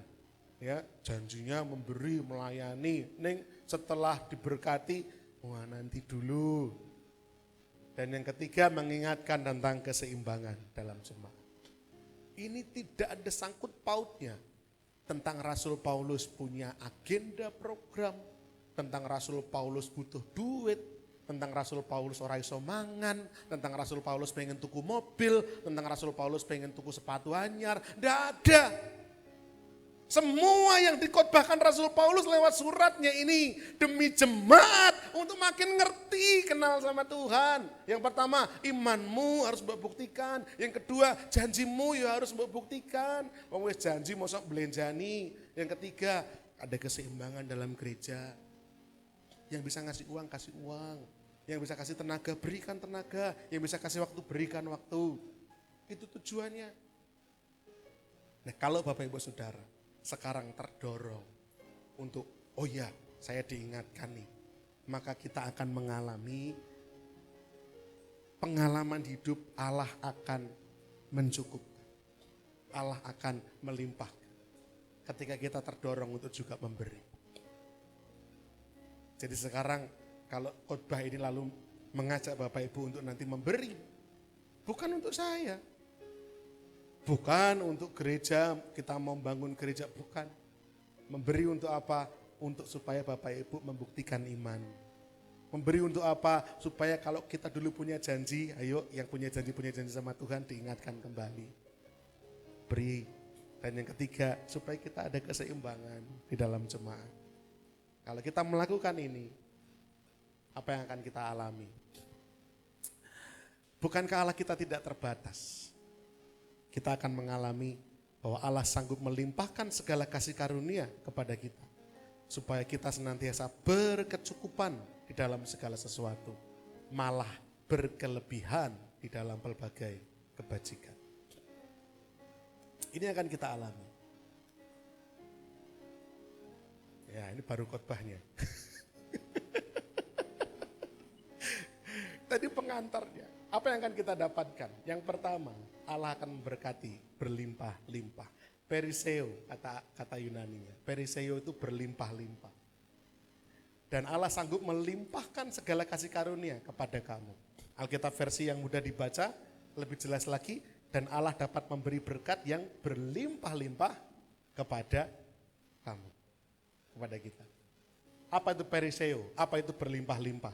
S2: Ya, janjinya memberi, melayani, ning setelah diberkati, wah nanti dulu. Dan yang ketiga, mengingatkan tentang keseimbangan dalam jemaat. Ini tidak ada sangkut pautnya tentang Rasul Paulus punya agenda program, tentang Rasul Paulus butuh duit, tentang Rasul Paulus ora iso mangan, tentang Rasul Paulus pengen tuku mobil, tentang Rasul Paulus pengen tuku sepatu anyar. Tidak ada. Semua yang dikhotbahkan Rasul Paulus lewat suratnya ini demi jemaat untuk makin ngerti kenal sama Tuhan. Yang pertama, imanmu harus mbok buktikan. Yang kedua, janjimu ya harus mbok buktikan. Wong wis janji mosok belenjani. Yang ketiga, ada keseimbangan dalam gereja. Yang bisa ngasih uang, kasih uang. Yang bisa kasih tenaga, berikan tenaga. Yang bisa kasih waktu, berikan waktu. Itu tujuannya. Nah, kalau Bapak Ibu Saudara sekarang terdorong untuk, oh ya saya diingatkan nih, maka kita akan mengalami pengalaman hidup Allah akan mencukupkan. Allah akan melimpahkan ketika kita terdorong untuk juga memberi. Jadi sekarang kalau khotbah ini lalu mengajak Bapak Ibu untuk nanti memberi, bukan untuk saya. Bukan untuk gereja, kita mau bangun gereja, bukan. Memberi untuk apa? Untuk supaya Bapak Ibu membuktikan iman. Memberi untuk apa? Supaya kalau kita dulu punya janji, ayo yang punya janji sama Tuhan diingatkan kembali. Beri. Dan yang ketiga, supaya kita ada keseimbangan di dalam jemaat. Kalau kita melakukan ini, apa yang akan kita alami? Bukankah Allah kita tidak terbatas? Kita akan mengalami bahwa Allah sanggup melimpahkan segala kasih karunia kepada kita. Supaya kita senantiasa berkecukupan di dalam segala sesuatu. Malah berkelebihan di dalam pelbagai kebajikan. Ini akan kita alami. Ya, ini baru khotbahnya. Tadi pengantarnya. Apa yang akan kita dapatkan? Yang pertama, Allah akan memberkati berlimpah-limpah. Periseo kata Yunaninya. Periseo itu berlimpah-limpah. Dan Allah sanggup melimpahkan segala kasih karunia kepada kamu. Alkitab versi yang mudah dibaca lebih jelas lagi, dan Allah dapat memberi berkat yang berlimpah-limpah kepada kamu, kepada kita. Apa itu periseo? Apa itu berlimpah-limpah?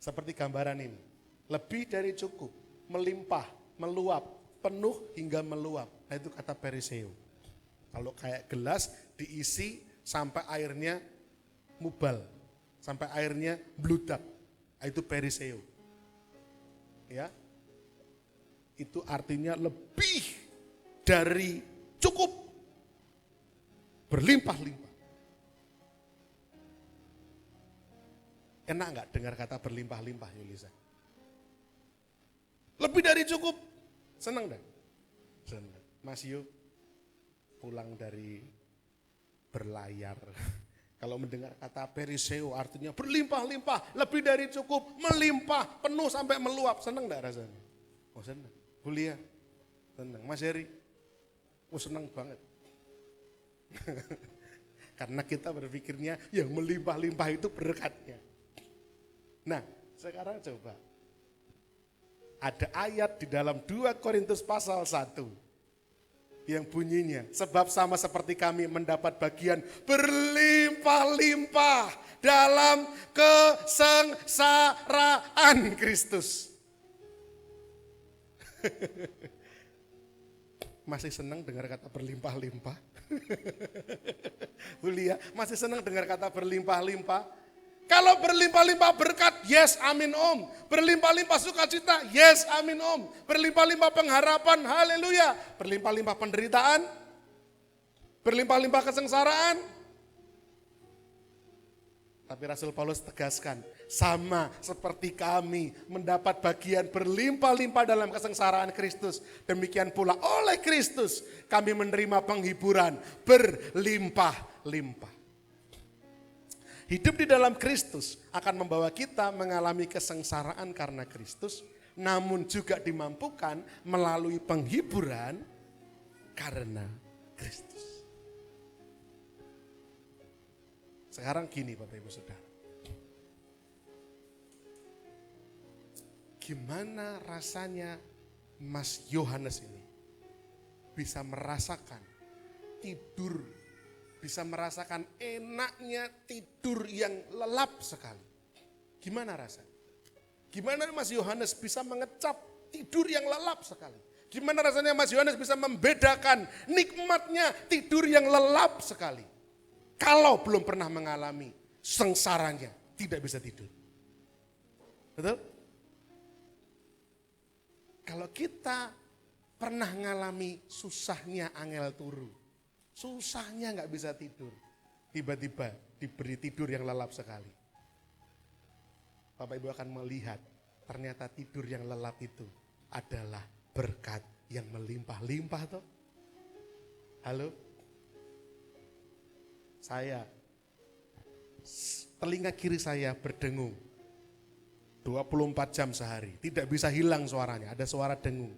S2: Seperti gambaran ini. Lebih dari cukup, melimpah, meluap, penuh hingga meluap. Nah, itu kata periseo. Kalau kayak gelas diisi sampai airnya mubal sampai airnya bludak. Itu periseo. Ya. Itu artinya lebih dari cukup, berlimpah-limpah. Enak nggak dengar kata berlimpah-limpah, Yulisa? Lebih dari cukup, senang dah? Senang. Mas Yu pulang dari berlayar, kalau mendengar kata periseo artinya berlimpah-limpah, lebih dari cukup, melimpah, penuh sampai meluap, senang enggak rasanya? Oh senang. Bulia, senang. Mas Heri, oh senang banget. Karena kita berpikirnya yang melimpah-limpah itu berkatnya. Nah, sekarang coba. Ada ayat di dalam 2 Korintus pasal 1 yang bunyinya, sebab sama seperti kami mendapat bagian berlimpah-limpah dalam kesengsaraan Kristus. Masih senang dengar kata berlimpah-limpah? Bulia, masih senang dengar kata berlimpah-limpah? Kalau berlimpah-limpah berkat, yes amin om. Berlimpah-limpah sukacita, yes amin om. Berlimpah-limpah pengharapan, haleluya. Berlimpah-limpah penderitaan, berlimpah-limpah kesengsaraan. Tapi Rasul Paulus tegaskan, sama seperti kami mendapat bagian berlimpah-limpah dalam kesengsaraan Kristus. Demikian pula oleh Kristus kami menerima penghiburan berlimpah-limpah. Hidup di dalam Kristus akan membawa kita mengalami kesengsaraan karena Kristus, namun juga dimampukan melalui penghiburan karena Kristus. Sekarang gini Bapak Ibu Saudara. Gimana rasanya Mas Yohanes ini bisa merasakan tidur, bisa merasakan enaknya tidur yang lelap sekali. Gimana rasanya? Gimana Mas Yohanes bisa mengecap tidur yang lelap sekali? Gimana rasanya Mas Yohanes bisa membedakan nikmatnya tidur yang lelap sekali? Kalau belum pernah mengalami sengsaranya, tidak bisa tidur. Betul? Kalau kita pernah mengalami susahnya angel turu, susahnya nggak bisa tidur, tiba-tiba diberi tidur yang lelap sekali. Bapak Ibu akan melihat ternyata tidur yang lelap itu adalah berkat yang melimpah-limpah toh. Halo? Saya, telinga kiri saya berdengung 24 jam sehari, tidak bisa hilang suaranya, ada suara dengung.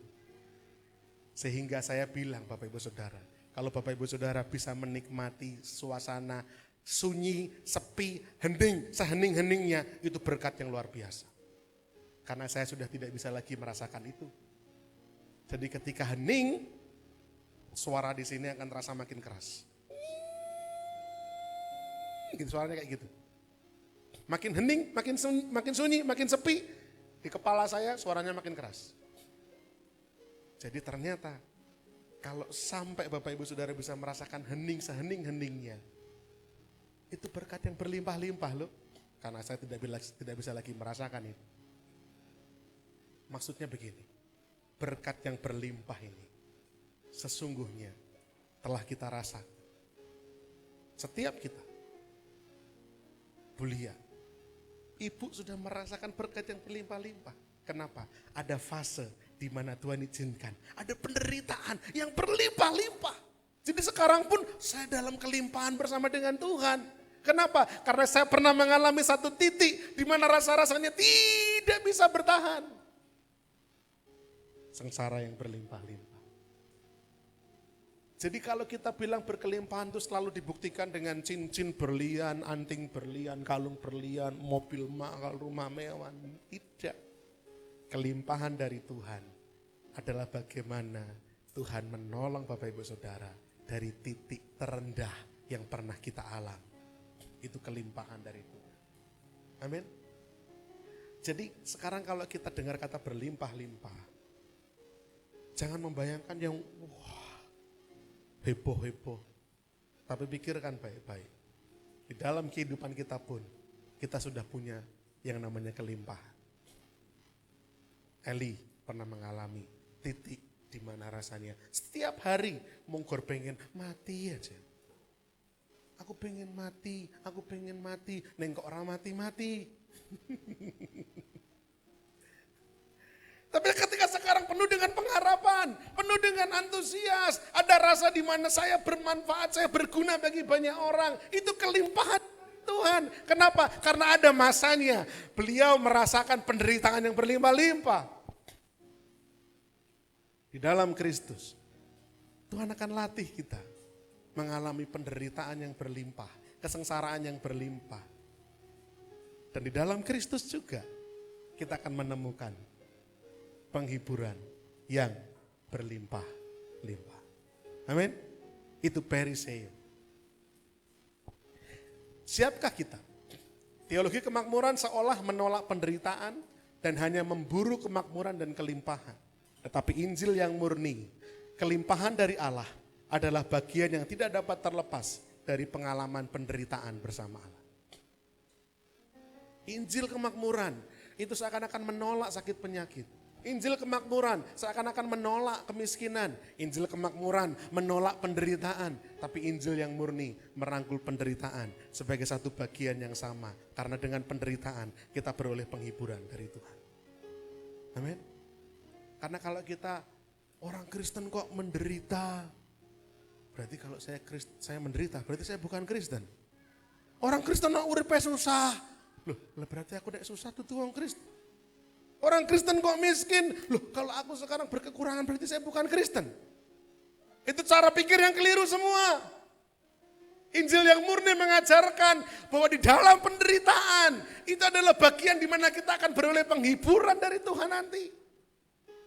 S2: Sehingga saya bilang Bapak Ibu Saudara, kalau Bapak Ibu Saudara bisa menikmati suasana sunyi, sepi, hening, sehening-heningnya, itu berkat yang luar biasa. Karena saya sudah tidak bisa lagi merasakan itu. Jadi ketika hening, suara di sini akan terasa makin keras. Gitu, suaranya kayak gitu. Makin hening, makin sunyi, makin sepi, di kepala saya suaranya makin keras. Jadi ternyata kalau sampai Bapak Ibu Saudara bisa merasakan hening sehening-heningnya, itu berkat yang berlimpah-limpah loh. Karena saya tidak bisa lagi merasakan itu. Maksudnya begini, berkat yang berlimpah ini sesungguhnya telah kita rasakan. Setiap kita. Bulia, ibu sudah merasakan berkat yang berlimpah-limpah. Kenapa? Ada fase di mana Tuhan izinkan, ada penderitaan yang berlimpah-limpah. Jadi sekarang pun saya dalam kelimpahan bersama dengan Tuhan. Kenapa? Karena saya pernah mengalami satu titik di mana rasa-rasanya tidak bisa bertahan. Sengsara yang berlimpah-limpah. Jadi kalau kita bilang berkelimpahan itu selalu dibuktikan dengan cincin berlian, anting berlian, kalung berlian, mobil mahal, rumah mewah. Tidak. Kelimpahan dari Tuhan adalah bagaimana Tuhan menolong Bapak Ibu Saudara dari titik terendah yang pernah kita alami. Itu kelimpahan dari Tuhan. Amin. Jadi sekarang kalau kita dengar kata berlimpah-limpah, jangan membayangkan yang wah, heboh-heboh. Tapi pikirkan baik-baik. Di dalam kehidupan kita pun, kita sudah punya yang namanya kelimpahan. Eli pernah mengalami titik di mana rasanya setiap hari Monggor pengen mati aja. Aku pengen mati, neng kok orang mati-mati. Tapi ketika sekarang penuh dengan pengharapan, penuh dengan antusias, ada rasa di mana saya bermanfaat, saya berguna bagi banyak orang, itu kelimpahan Tuhan. Kenapa? Karena ada masanya. Beliau merasakan penderitaan yang berlimpah-limpah. Di dalam Kristus, Tuhan akan latih kita mengalami penderitaan yang berlimpah, kesengsaraan yang berlimpah. Dan di dalam Kristus juga kita akan menemukan penghiburan yang berlimpah-limpah. Amin. Itu periseo. Siapkah kita? Teologi kemakmuran seolah menolak penderitaan dan hanya memburu kemakmuran dan kelimpahan. Tetapi Injil yang murni, kelimpahan dari Allah adalah bagian yang tidak dapat terlepas dari pengalaman penderitaan bersama Allah. Injil kemakmuran itu seakan-akan menolak sakit penyakit. Injil kemakmuran seakan-akan menolak kemiskinan. Injil kemakmuran menolak penderitaan. Tapi Injil yang murni merangkul penderitaan sebagai satu bagian yang sama. Karena dengan penderitaan kita beroleh penghiburan dari Tuhan. Amin. Karena kalau kita orang Kristen kok menderita, berarti kalau saya menderita, berarti saya bukan Kristen. Orang Kristen kok uripe susah. Loh, berarti aku tidak susah tuh orang Kristen. Orang Kristen kok miskin? Loh, kalau aku sekarang berkekurangan berarti saya bukan Kristen. Itu cara pikir yang keliru semua. Injil yang murni mengajarkan bahwa di dalam penderitaan itu adalah bagian di mana kita akan beroleh penghiburan dari Tuhan nanti.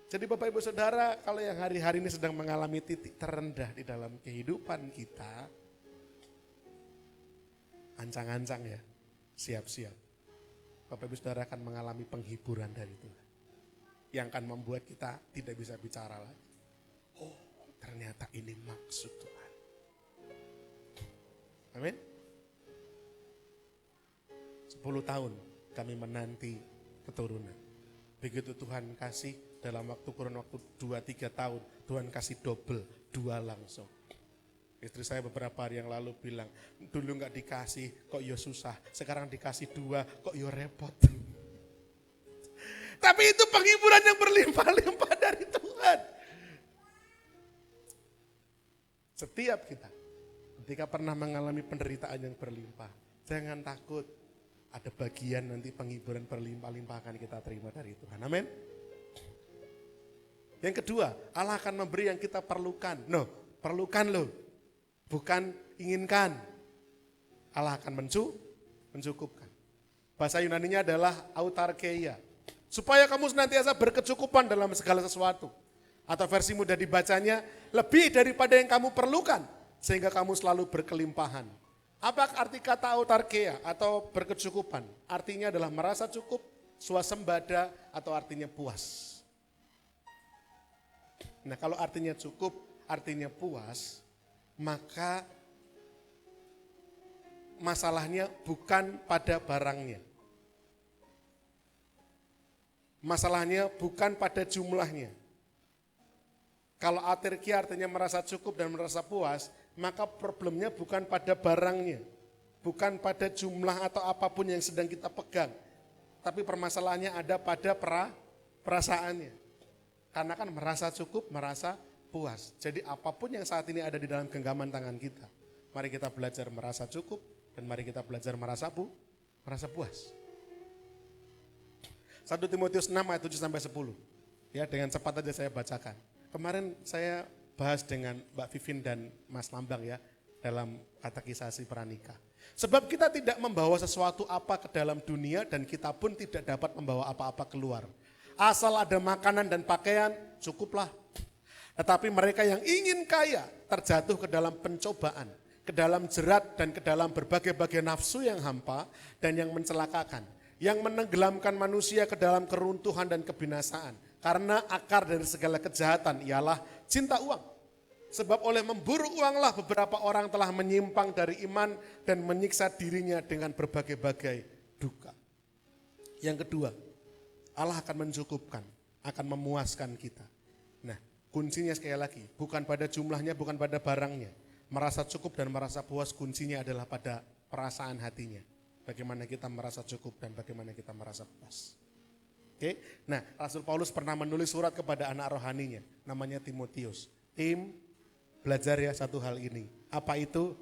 S2: Jadi Bapak Ibu Saudara, kalau yang hari-hari ini sedang mengalami titik terendah di dalam kehidupan kita, ancang-ancang ya, siap-siap. Bapak Ibu Saudara akan mengalami penghiburan dari Tuhan. Yang akan membuat kita tidak bisa bicara lagi. Oh, ternyata ini maksud Tuhan. Amin. 10 tahun kami menanti keturunan. Begitu Tuhan kasih dalam kurun waktu 2-3 tahun, Tuhan kasih double, 2 langsung. Istri saya beberapa hari yang lalu bilang, dulu gak dikasih kok ya susah, sekarang dikasih 2 kok ya repot. Tapi itu penghiburan yang berlimpah-limpah dari Tuhan. Setiap kita, ketika pernah mengalami penderitaan yang berlimpah, jangan takut, ada bagian nanti penghiburan berlimpah-limpah akan kita terima dari Tuhan. Amin. Yang kedua, Allah akan memberi yang kita perlukan. Perlukan loh. Bukan inginkan. Allah akan mencukupkan. Bahasa Yunaninya adalah autarkeia. Supaya kamu senantiasa berkecukupan dalam segala sesuatu. Atau versi mudah dibacanya, lebih daripada yang kamu perlukan. Sehingga kamu selalu berkelimpahan. Apa arti kata autarkeia atau berkecukupan? Artinya adalah merasa cukup, swasembada, atau artinya puas. Nah kalau artinya cukup, artinya puas, maka masalahnya bukan pada barangnya. Masalahnya bukan pada jumlahnya. Kalau autarkia artinya merasa cukup dan merasa puas, maka problemnya bukan pada barangnya. Bukan pada jumlah atau apapun yang sedang kita pegang. Tapi permasalahannya ada pada perasaannya. Karena kan merasa cukup, merasa puas. Jadi apapun yang saat ini ada di dalam genggaman tangan kita, mari kita belajar merasa cukup dan mari kita belajar merasa puas. 1 Timotius 6 ayat 7 sampai 10. Ya, dengan cepat aja saya bacakan. Kemarin saya bahas dengan Mbak Vivin dan Mas Lambang ya dalam katekisasi pranikah. Sebab kita tidak membawa sesuatu apa ke dalam dunia dan kita pun tidak dapat membawa apa-apa keluar. Asal ada makanan dan pakaian, cukuplah. Tetapi mereka yang ingin kaya terjatuh ke dalam pencobaan, ke dalam jerat dan ke dalam berbagai-bagai nafsu yang hampa dan yang mencelakakan, yang menenggelamkan manusia ke dalam keruntuhan dan kebinasaan. Karena akar dari segala kejahatan ialah cinta uang. Sebab oleh memburu uanglah beberapa orang telah menyimpang dari iman dan menyiksa dirinya dengan berbagai-bagai duka. Yang kedua, Allah akan mencukupkan, akan memuaskan kita. Nah, kuncinya sekali lagi, bukan pada jumlahnya, bukan pada barangnya. Merasa cukup dan merasa puas, kuncinya adalah pada perasaan hatinya. Bagaimana kita merasa cukup dan bagaimana kita merasa puas. Oke, nah Rasul Paulus pernah menulis surat kepada anak rohaninya, namanya Timotius. Tim, belajar ya satu hal ini. Apa itu?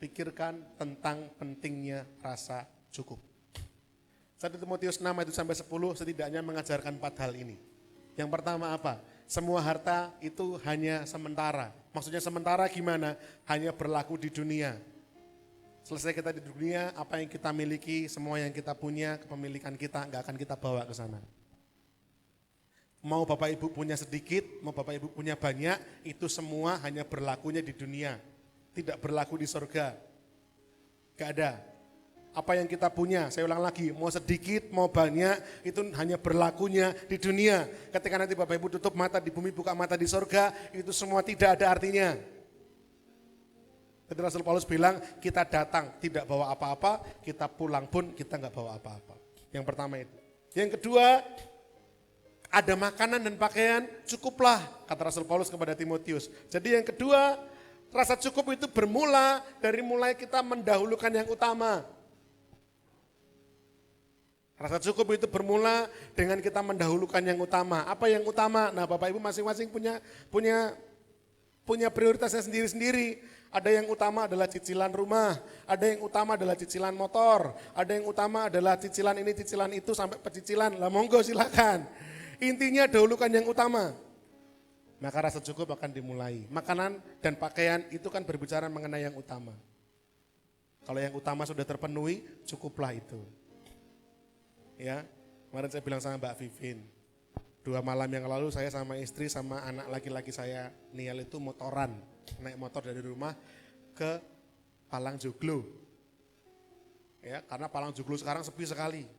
S2: Pikirkan tentang pentingnya rasa cukup. 1 Timotius 6 ayat 1-10 setidaknya mengajarkan 4 hal ini. Yang pertama apa? Semua harta itu hanya sementara. Maksudnya sementara gimana? Hanya berlaku di dunia. Selesai kita di dunia, apa yang kita miliki, semua yang kita punya, kepemilikan kita nggak akan kita bawa ke sana. Mau Bapak Ibu punya sedikit, mau Bapak Ibu punya banyak, itu semua hanya berlakunya di dunia. Tidak berlaku di surga. Gak ada. Apa yang kita punya, saya ulang lagi, mau sedikit, mau banyak, itu hanya berlakunya di dunia. Ketika nanti Bapak Ibu tutup mata di bumi, buka mata di surga, itu semua tidak ada artinya. Jadi Rasul Paulus bilang, kita datang tidak bawa apa-apa, kita pulang pun kita nggak bawa apa-apa. Yang pertama itu. Yang kedua, ada makanan dan pakaian, cukuplah, kata Rasul Paulus kepada Timotius. Jadi yang kedua, rasa cukup itu bermula dari mulai kita mendahulukan yang utama. Rasa cukup itu bermula dengan kita mendahulukan yang utama. Apa yang utama? Nah, Bapak Ibu masing-masing punya prioritasnya sendiri-sendiri. Ada yang utama adalah cicilan rumah, ada yang utama adalah cicilan motor, ada yang utama adalah cicilan ini, cicilan itu sampai pecicilan. Lah monggo silakan. Intinya dahulukan yang utama. Maka rasa cukup akan dimulai. Makanan dan pakaian itu kan berbicara mengenai yang utama. Kalau yang utama sudah terpenuhi, cukuplah itu. Ya, kemarin saya bilang sama Mbak Vivin, 2 malam yang lalu saya sama istri sama anak laki-laki saya Niel itu motoran, naik motor dari rumah ke Palang Joglo. Ya, karena Palang Joglo sekarang sepi sekali.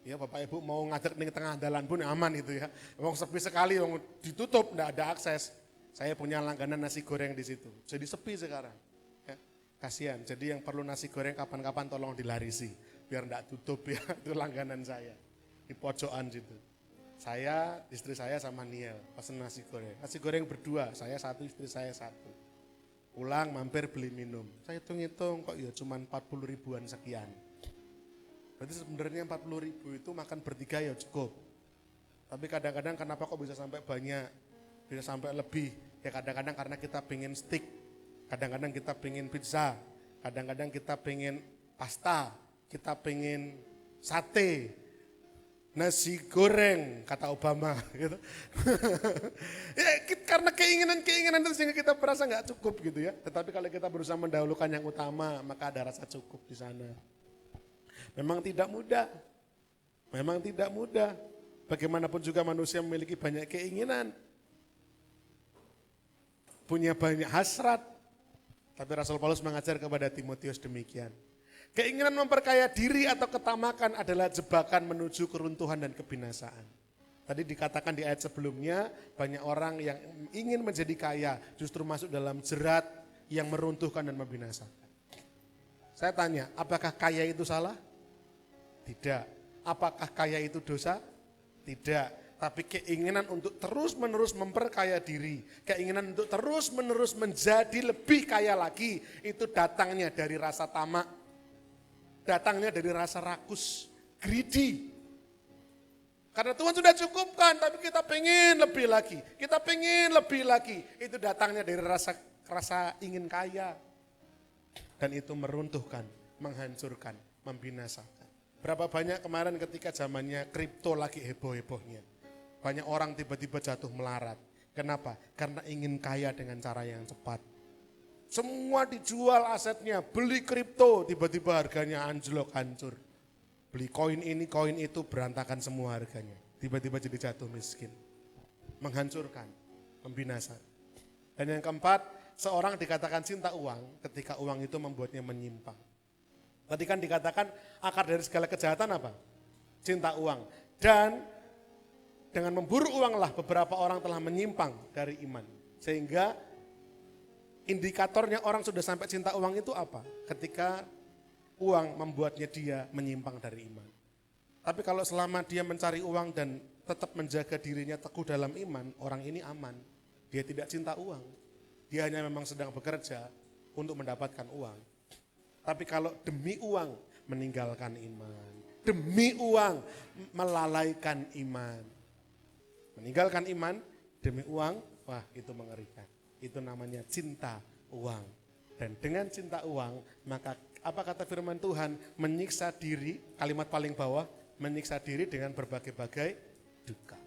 S2: Ya, Bapak Ibu mau ngajak di tengah jalan pun aman itu ya. Memang sepi sekali, memang ditutup, enggak ada akses. Saya punya langganan nasi goreng di situ. Jadi sepi sekarang. Ya, kasihan. Jadi yang perlu nasi goreng kapan-kapan tolong dilarisi biar enggak tutup ya. Itu langganan saya di pojokan situ. Saya, istri saya sama Niel pesen nasi goreng. Nasi goreng berdua, saya satu, istri saya satu. Pulang mampir beli minum. Saya hitung-hitung kok ya cuma 40 ribuan sekian. Berarti sebenarnya 40 ribu itu makan bertiga ya cukup. Tapi kadang-kadang kenapa kok bisa sampai banyak, bisa sampai lebih. Ya kadang-kadang karena kita pengen steak, kadang-kadang kita pengen pizza, kadang-kadang kita pengen pasta, kita pengen sate, nasi goreng, kata Obama gitu. Ya, karena keinginan itu sehingga kita merasa nggak cukup gitu ya. Tetapi kalau kita berusaha mendahulukan yang utama, maka ada rasa cukup di sana. Memang tidak mudah. Memang tidak mudah. Bagaimanapun juga manusia memiliki banyak keinginan. Punya banyak hasrat. Tapi Rasul Paulus mengajar kepada Timotius demikian. Keinginan memperkaya diri atau ketamakan adalah jebakan menuju keruntuhan dan kebinasaan. Tadi dikatakan di ayat sebelumnya, banyak orang yang ingin menjadi kaya justru masuk dalam jerat yang meruntuhkan dan membinasakan. Saya tanya, apakah kaya itu salah? Tidak. Apakah kaya itu dosa? Tidak. Tapi keinginan untuk terus-menerus memperkaya diri, keinginan untuk terus-menerus menjadi lebih kaya lagi, itu datangnya dari rasa tamak, datangnya dari rasa rakus, greedy. Karena Tuhan sudah cukupkan, tapi kita pengen lebih lagi, kita pengen lebih lagi. Itu datangnya dari rasa ingin kaya. Dan itu meruntuhkan, menghancurkan, membinasakan. Berapa banyak kemarin ketika zamannya kripto lagi heboh-hebohnya. Banyak orang tiba-tiba jatuh melarat. Kenapa? Karena ingin kaya dengan cara yang cepat. Semua dijual asetnya, beli kripto, tiba-tiba harganya anjlok, hancur. Beli koin ini, koin itu, berantakan semua harganya. Tiba-tiba jadi jatuh miskin. Menghancurkan, membinasakan. Dan yang keempat, seorang dikatakan cinta uang ketika uang itu membuatnya menyimpang. Tadi kan dikatakan akar dari segala kejahatan apa? Cinta uang. Dan dengan memburu uanglah beberapa orang telah menyimpang dari iman. Sehingga indikatornya orang sudah sampai cinta uang itu apa? Ketika uang membuatnya dia menyimpang dari iman. Tapi kalau selama dia mencari uang dan tetap menjaga dirinya teguh dalam iman, orang ini aman. Dia tidak cinta uang. Dia hanya memang sedang bekerja untuk mendapatkan uang. Tapi kalau demi uang meninggalkan iman, demi uang melalaikan iman, meninggalkan iman demi uang, wah itu mengerikan. Itu namanya cinta uang. Dan dengan cinta uang, maka apa kata firman Tuhan? Menyiksa diri, kalimat paling bawah, menyiksa diri dengan berbagai-bagai duka.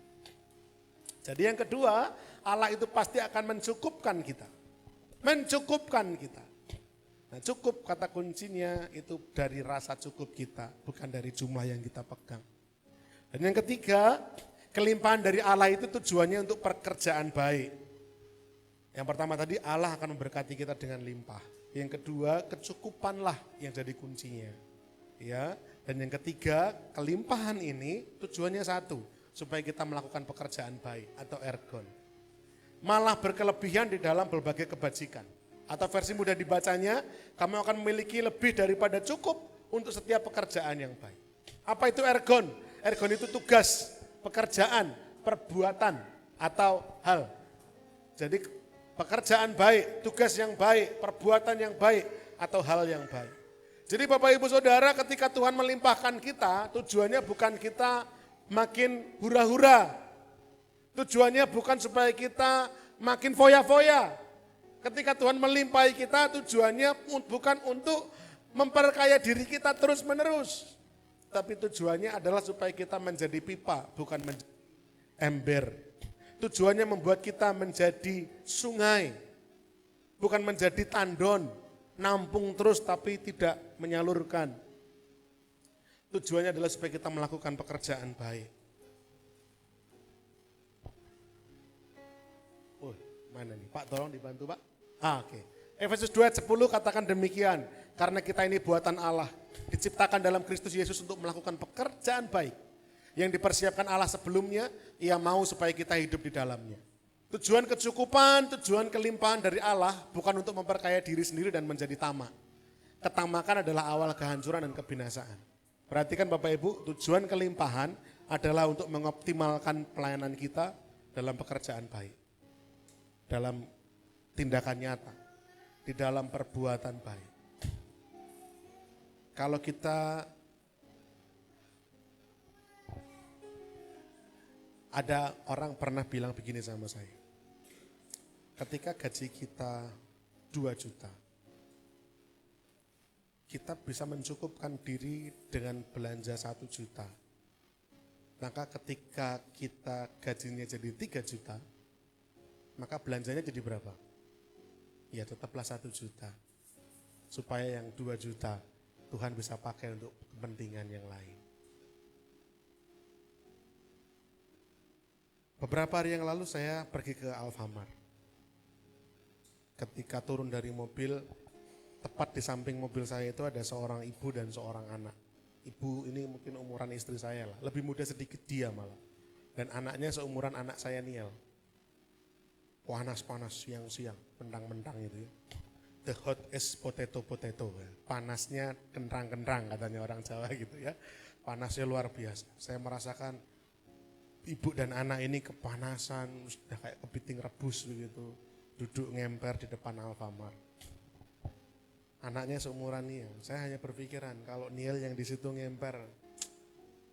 S2: Jadi yang kedua, Allah itu pasti akan mencukupkan kita. Mencukupkan kita. Nah, cukup kata kuncinya itu dari rasa cukup kita, bukan dari jumlah yang kita pegang. Dan yang ketiga, kelimpahan dari Allah itu tujuannya untuk pekerjaan baik. Yang pertama tadi Allah akan memberkati kita dengan limpah. Yang kedua, kecukupanlah yang jadi kuncinya. Ya, dan yang ketiga, kelimpahan ini tujuannya satu, supaya kita melakukan pekerjaan baik atau ergon. Malah berkelebihan di dalam berbagai kebajikan. Atau versi mudah dibacanya, kamu akan memiliki lebih daripada cukup untuk setiap pekerjaan yang baik. Apa itu ergon? Ergon itu tugas, pekerjaan, perbuatan, atau hal. Jadi pekerjaan baik, tugas yang baik, perbuatan yang baik, atau hal yang baik. Jadi Bapak Ibu Saudara, ketika Tuhan melimpahkan kita, tujuannya bukan kita makin hura-hura. Tujuannya bukan supaya kita makin foya-foya. Ketika Tuhan melimpahi kita, tujuannya bukan untuk memperkaya diri kita terus-menerus. Tapi tujuannya adalah supaya kita menjadi pipa, bukan menjadi ember. Tujuannya membuat kita menjadi sungai, bukan menjadi tandon, nampung terus tapi tidak menyalurkan. Tujuannya adalah supaya kita melakukan pekerjaan baik. Oh, mana nih? Pak, tolong dibantu Pak. Oke. Efesus 2 ayat 10 katakan demikian. Karena kita ini buatan Allah, diciptakan dalam Kristus Yesus untuk melakukan pekerjaan baik. Yang dipersiapkan Allah sebelumnya, Ia mau supaya kita hidup di dalamnya. Tujuan kecukupan, tujuan kelimpahan dari Allah bukan untuk memperkaya diri sendiri dan menjadi tamak. Ketamakan adalah awal kehancuran dan kebinasaan. Perhatikan Bapak Ibu, tujuan kelimpahan adalah untuk mengoptimalkan pelayanan kita dalam pekerjaan baik. Dalam tindakan nyata, di dalam perbuatan baik. Kalau kita ada orang pernah bilang begini sama saya, ketika gaji kita 2 juta, kita bisa mencukupkan diri dengan belanja 1 juta. Maka ketika kita gajinya jadi 3 juta, maka belanjanya jadi berapa? Ya tetaplah 1 juta. Supaya yang 2 juta Tuhan bisa pakai untuk kepentingan yang lain. Beberapa hari yang lalu saya pergi ke Alfamart. Ketika turun dari mobil, tepat di samping mobil saya itu ada seorang ibu dan seorang anak. Ibu ini mungkin umuran istri saya lah, lebih muda sedikit dia malah. Dan anaknya seumuran anak saya Niel. Panas-panas siang-siang, mentang-mentang itu ya. The hot is potato. Panasnya kentrang-kentrang katanya orang Jawa gitu ya. Panasnya luar biasa. Saya merasakan ibu dan anak ini kepanasan, sudah kayak kepiting rebus begitu. Duduk ngemper di depan Alfamart. Anaknya seumuran Niel. Saya hanya berpikiran kalau Niel yang di situ ngemper,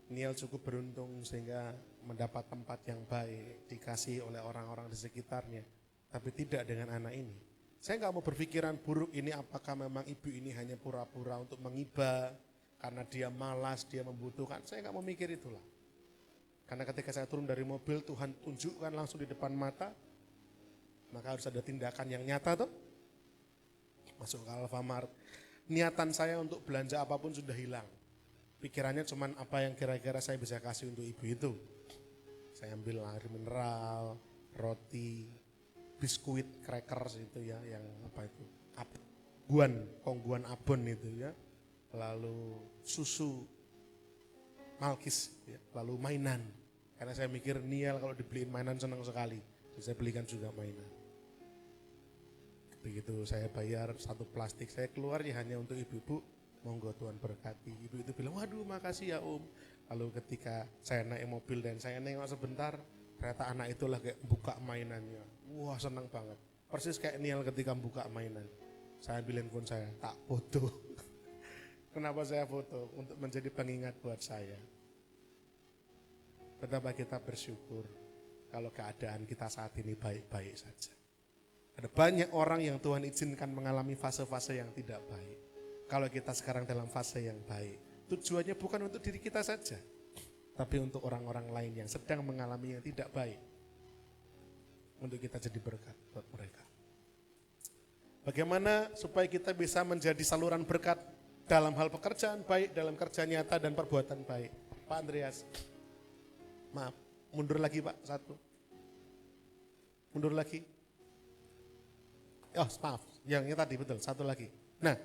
S2: Niel cukup beruntung sehingga mendapat tempat yang baik, dikasih oleh orang-orang di sekitarnya. Tapi tidak dengan anak ini. Saya nggak mau berpikiran buruk ini apakah memang ibu ini hanya pura-pura untuk mengiba, karena dia malas, dia membutuhkan. Saya nggak mau mikir itulah. Karena ketika saya turun dari mobil, Tuhan tunjukkan langsung di depan mata, maka harus ada tindakan yang nyata tuh. Masuk ke Alfamart. Niatan saya untuk belanja apapun sudah hilang. Pikirannya cuman apa yang kira-kira saya bisa kasih untuk ibu itu. Saya ambil air mineral, roti, biskuit, crackers itu ya, yang apa itu, kongguan abon itu ya, lalu susu, malkis, ya, lalu mainan. Karena saya mikir Niel kalau dibeliin mainan senang sekali, jadi saya belikan juga mainan. Begitu saya bayar satu plastik, saya keluarnya hanya untuk ibu-ibu, monggo Tuhan berkati. Ibu itu bilang, waduh makasih ya Om. Lalu ketika saya naik mobil dan saya nengok sebentar, ternyata anak itulah kayak buka mainannya. Wah senang banget. Persis kayak Niel ketika buka mainan. Saya ambilin phone saya, tak foto. Kenapa saya foto? Untuk menjadi pengingat buat saya. Betapa kita bersyukur kalau keadaan kita saat ini baik-baik saja. Ada banyak orang yang Tuhan izinkan mengalami fase-fase yang tidak baik. Kalau kita sekarang dalam fase yang baik, tujuannya bukan untuk diri kita saja, tapi untuk orang-orang lain yang sedang mengalami yang tidak baik. Untuk kita jadi berkat buat mereka. Bagaimana supaya kita bisa menjadi saluran berkat dalam hal pekerjaan baik, dalam kerja nyata dan perbuatan baik. Pak Andreas, maaf, mundur lagi Pak, satu. Mundur lagi. Oh maaf, yang ini tadi betul, satu lagi. Nah,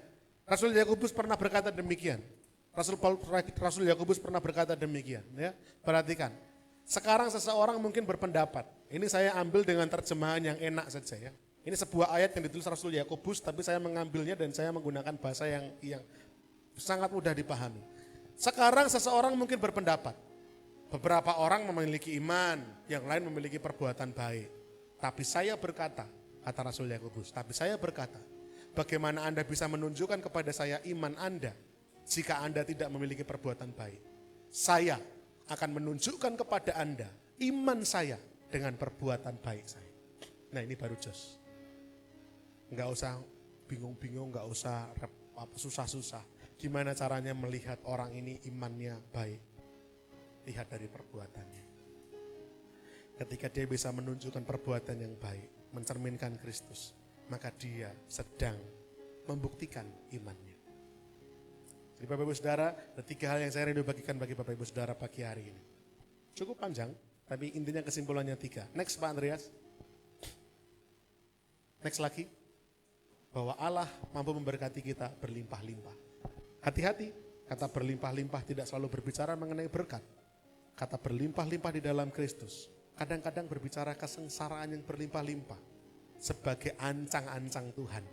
S2: Rasul Yakobus pernah berkata demikian. Rasul Yakobus pernah berkata demikian. Ya, perhatikan. Sekarang seseorang mungkin berpendapat. Ini saya ambil dengan terjemahan yang enak saja ya. Ini sebuah ayat yang ditulis Rasul Yakobus, tapi saya mengambilnya dan saya menggunakan bahasa yang sangat mudah dipahami. Sekarang seseorang mungkin berpendapat. Beberapa orang memiliki iman, yang lain memiliki perbuatan baik. Tapi saya berkata, kata Rasul Yakobus, tapi saya berkata, bagaimana Anda bisa menunjukkan kepada saya iman Anda jika Anda tidak memiliki perbuatan baik? Saya akan menunjukkan kepada Anda iman saya dengan perbuatan baik saya. Nah ini baru jos. Enggak usah bingung-bingung, enggak usah susah-susah. Gimana caranya melihat orang ini imannya baik? Lihat dari perbuatannya. Ketika dia bisa menunjukkan perbuatan yang baik, mencerminkan Kristus, maka dia sedang membuktikan imannya. Jadi Bapak Ibu Saudara, ada 3 hal yang saya rindu bagikan bagi Bapak Ibu Saudara pagi hari ini. Cukup panjang, tapi intinya kesimpulannya 3. Next Pak Andreas. Next lagi. Bahwa Allah mampu memberkati kita berlimpah-limpah. Hati-hati, kata berlimpah-limpah tidak selalu berbicara mengenai berkat. Kata berlimpah-limpah di dalam Kristus kadang-kadang berbicara kesengsaraan yang berlimpah-limpah sebagai ancang-ancang Tuhan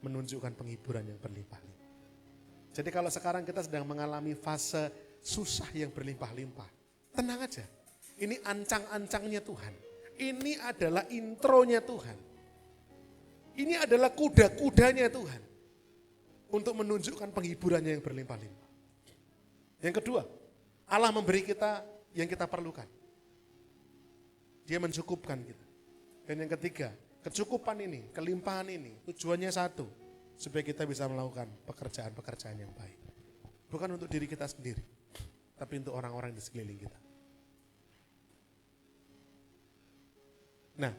S2: menunjukkan penghiburan yang berlimpah-limpah. Jadi kalau sekarang kita sedang mengalami fase susah yang berlimpah-limpah, tenang aja. Ini ancang-ancangnya Tuhan. Ini adalah intronya Tuhan. Ini adalah kuda-kudanya Tuhan untuk menunjukkan penghiburannya yang berlimpah-limpah. Yang kedua, Allah memberi kita yang kita perlukan. Dia mencukupkan kita. Dan yang ketiga, kecukupan ini, kelimpahan ini, tujuannya satu, supaya kita bisa melakukan pekerjaan-pekerjaan yang baik. Bukan untuk diri kita sendiri, tapi untuk orang-orang di sekeliling kita. Nah,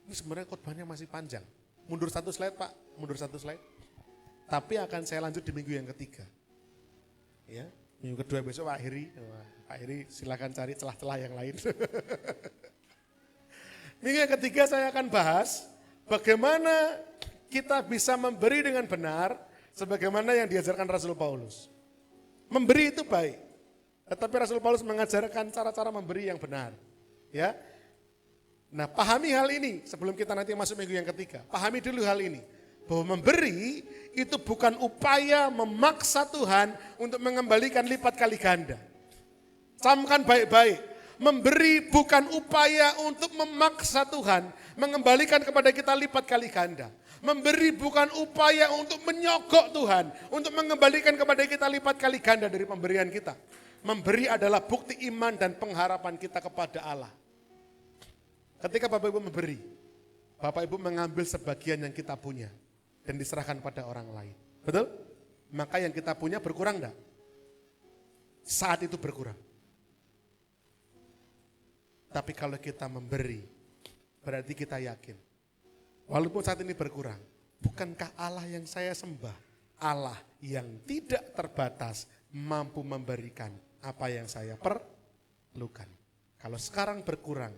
S2: ini sebenarnya khotbahnya masih panjang. Mundur 1 slide Pak, mundur 1 slide. Tapi akan saya lanjut di minggu yang ketiga. Ya, minggu kedua besok Pak Heri. Pak Heri silakan cari celah-celah yang lain. Minggu yang ketiga saya akan bahas bagaimana kita bisa memberi dengan benar sebagaimana yang diajarkan Rasul Paulus. Memberi itu baik, tetapi Rasul Paulus mengajarkan cara-cara memberi yang benar. Ya, nah pahami hal ini sebelum kita nanti masuk minggu yang ketiga. Pahami dulu hal ini, bahwa memberi itu bukan upaya memaksa Tuhan untuk mengembalikan lipat kali ganda. Camkan baik-baik. Memberi bukan upaya untuk memaksa Tuhan mengembalikan kepada kita lipat kali ganda. Memberi bukan upaya untuk menyogok Tuhan untuk mengembalikan kepada kita lipat kali ganda dari pemberian kita. Memberi adalah bukti iman dan pengharapan kita kepada Allah. Ketika Bapak Ibu memberi, Bapak Ibu mengambil sebagian yang kita punya dan diserahkan pada orang lain. Betul? Maka yang kita punya berkurang enggak? Saat itu berkurang. Tapi kalau kita memberi, berarti kita yakin. Walaupun saat ini berkurang, bukankah Allah yang saya sembah, Allah yang tidak terbatas mampu memberikan apa yang saya perlukan. Kalau sekarang berkurang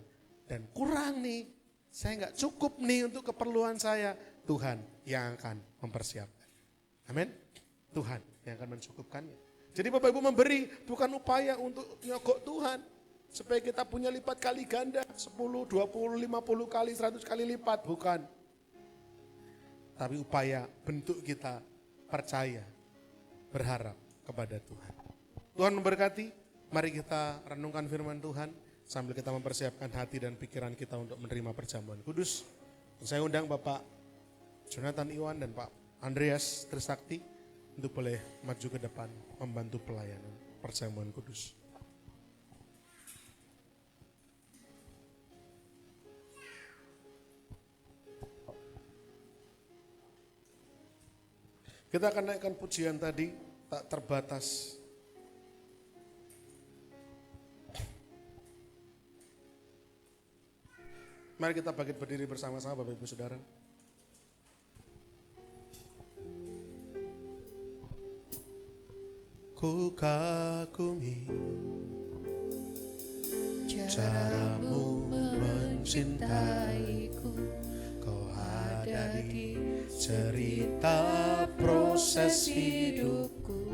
S2: dan kurang nih, saya nggak cukup nih untuk keperluan saya, Tuhan yang akan mempersiapkan. Amin. Tuhan yang akan mencukupkannya. Jadi Bapak Ibu memberi bukan upaya untuk nyogok Tuhan. Supaya kita punya lipat kali ganda, 10, 20, 50 kali, 100 kali lipat, bukan. tapi upaya bentuk kita percaya, berharap kepada Tuhan. Tuhan memberkati, mari kita renungkan firman Tuhan sambil kita mempersiapkan hati dan pikiran kita untuk menerima perjamuan kudus. Saya undang Bapak Jonathan Iwan dan Pak Andreas Trisakti untuk boleh maju ke depan membantu pelayanan perjamuan kudus. Kita akan naikkan pujian tadi, tak terbatas. Mari kita bangkit berdiri bersama-sama Bapak Ibu Saudara. Ku kagumi caramu mencintaiku, kau ada di cerita proses hidupku,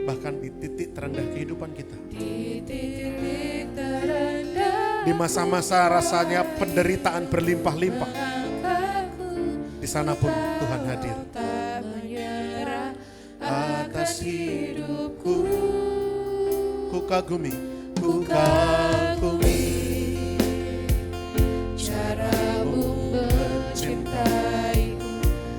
S2: bahkan di titik terendah kehidupan kita,
S1: Di titik terendah
S2: di masa-masa rasanya penderitaan berlimpah-limpah, di sana pun Tuhan hadir
S1: tak menyerah
S2: atas hidupku. Ku kagumi
S1: caramu mencintaiku,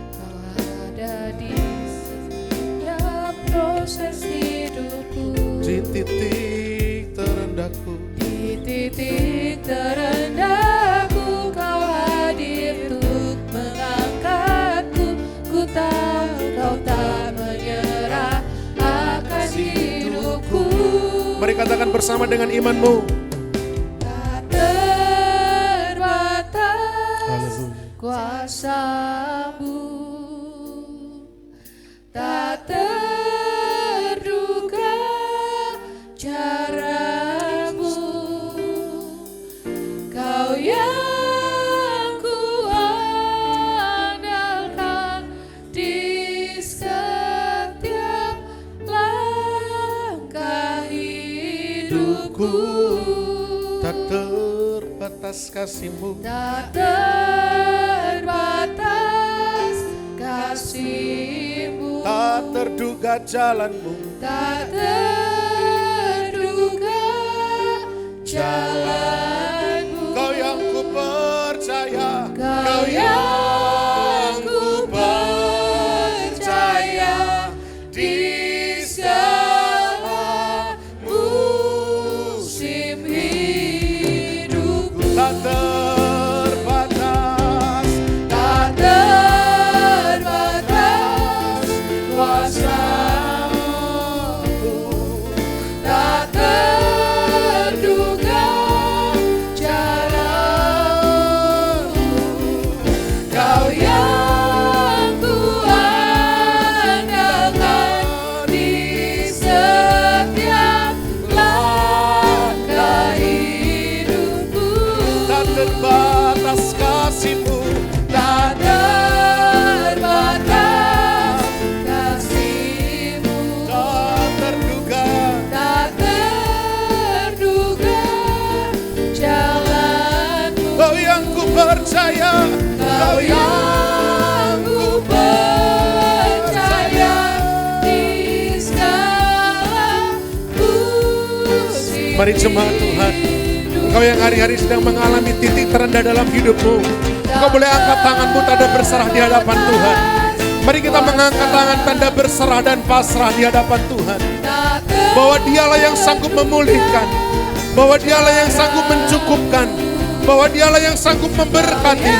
S1: kau ada di setiap proses hidupku.
S2: di titik terendahku,
S1: Di titik terendahku kau hadir untuk mengangkatku. Ku tahu kau tak menyerah akan hidupku.
S2: mari katakan bersama dengan imanmu.
S1: Tak terbatas
S2: Haleluya.
S1: kuasa-Mu, tak terduga cara-Mu. Kau yang kuandalkan di setiap langkah hidupku.
S2: Tak terbatas kasih-Mu,
S1: Tak terbatas kasih-Mu,
S2: tak terduga jalan-Mu,
S1: tak terduga jalan-Mu.
S2: Kau yang ku percaya,
S1: Kau yang ku percaya di segala musim hidupku.
S2: tak terbatas,
S1: Tak terbatas kuasa-Mu, tak terduga cara-Mu. Kau yang kuandalkan di setiap langkah hidupku.
S2: tak terbatas kasih-Mu,
S1: Tak terbatas kasih-Mu,
S2: tak terduga.
S1: tak terduga jalan-Mu.
S2: Kau yang ku percaya,
S1: Kau yang ku percaya di segala musim.
S2: Mari jemaat Tuhan, engkau yang hari-hari sedang mengalami titik terendah dalam hidupmu, engkau boleh angkat tanganmu tanda berserah di hadapan Tuhan. Mari kita mengangkat tangan tanda berserah dan pasrah di hadapan Tuhan, bahwa Dialah yang sanggup memulihkan, bahwa Dialah yang sanggup mencukupkan, bahwa Dialah yang sanggup memberkati,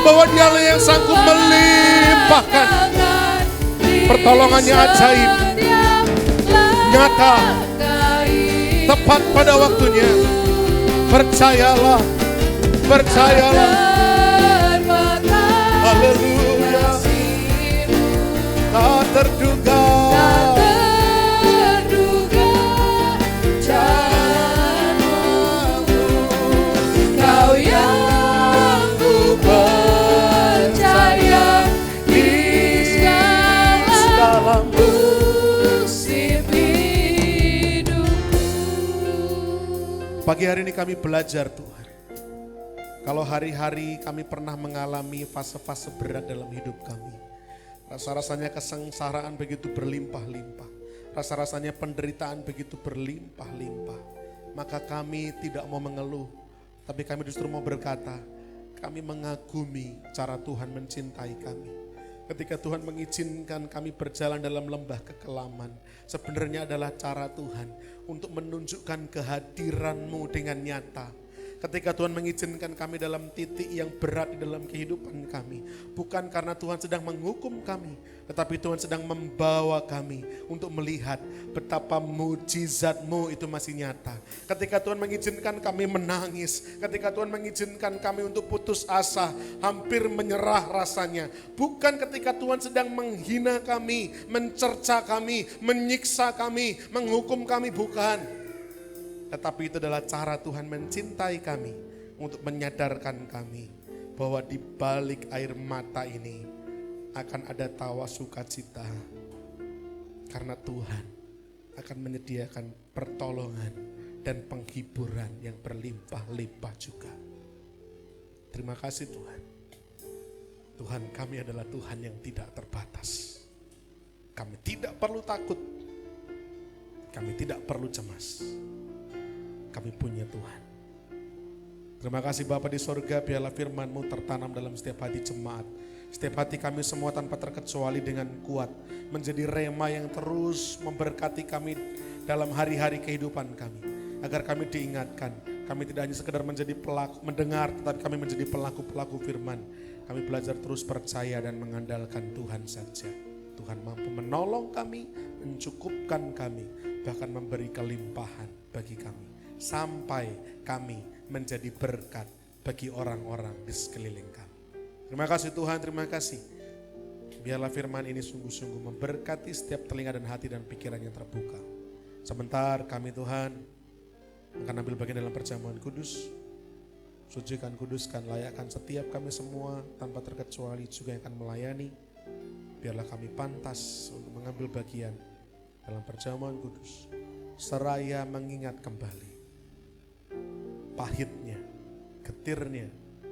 S2: bahwa Dialah yang sanggup melimpahkan. Pertolongannya ajaib, nyata, tepat pada waktunya. Percayalah, percayalah. Haleluya. Tak terduga,
S1: Kau yang ku percaya di segala musim hidupku.
S2: pagi hari ini kami belajar Tuhan, Kalau hari-hari kami pernah mengalami fase-fase berat dalam hidup kami. Rasa-rasanya kesengsaraan begitu berlimpah-limpah. Rasa-rasanya penderitaan begitu berlimpah-limpah. Maka kami tidak mau mengeluh, tapi kami justru mau berkata, kami mengagumi cara Tuhan mencintai kami. Ketika Tuhan mengizinkan kami berjalan dalam lembah kekelaman, sebenarnya adalah cara Tuhan untuk menunjukkan kehadiran-Mu dengan nyata. Ketika Tuhan mengizinkan kami dalam titik yang berat di dalam kehidupan kami, bukan karena Tuhan sedang menghukum kami, tetapi Tuhan sedang membawa kami untuk melihat betapa mujizat-Mu itu masih nyata. Ketika Tuhan mengizinkan kami menangis, ketika Tuhan mengizinkan kami untuk putus asa, hampir menyerah rasanya, bukan ketika Tuhan sedang menghina kami, mencerca kami, menyiksa kami, menghukum kami, bukan. Tetapi itu adalah cara Tuhan mencintai kami untuk menyadarkan kami bahwa di balik air mata ini akan ada tawa sukacita. Karena Tuhan akan menyediakan pertolongan dan penghiburan yang berlimpah-limpah juga. Terima kasih Tuhan. Tuhan, kami adalah Tuhan yang tidak terbatas. Kami tidak perlu takut. Kami tidak perlu cemas. Kami punya Tuhan. Terima kasih Bapa di sorga, biarlah firman-Mu tertanam dalam setiap hati jemaat. Setiap hati kami semua tanpa terkecuali dengan kuat. Menjadi rema yang terus memberkati kami dalam hari-hari kehidupan kami. Agar kami diingatkan, kami tidak hanya sekedar menjadi pelaku, mendengar, tetapi kami menjadi pelaku-pelaku firman. Kami belajar terus percaya dan mengandalkan Tuhan saja. Tuhan mampu menolong kami, mencukupkan kami, bahkan memberi kelimpahan bagi kami. Sampai kami menjadi berkat bagi orang-orang di sekeliling kami. Terima kasih Tuhan, terima kasih. Biarlah firman ini sungguh-sungguh memberkati setiap telinga dan hati dan pikiran yang terbuka. Sebentar kami Tuhan akan ambil bagian dalam perjamuan kudus. Sucikan, kuduskan, layakkan setiap kami semua tanpa terkecuali juga yang akan melayani. Biarlah kami pantas untuk mengambil bagian dalam perjamuan kudus. Seraya mengingat kembali pahitnya, getirnya,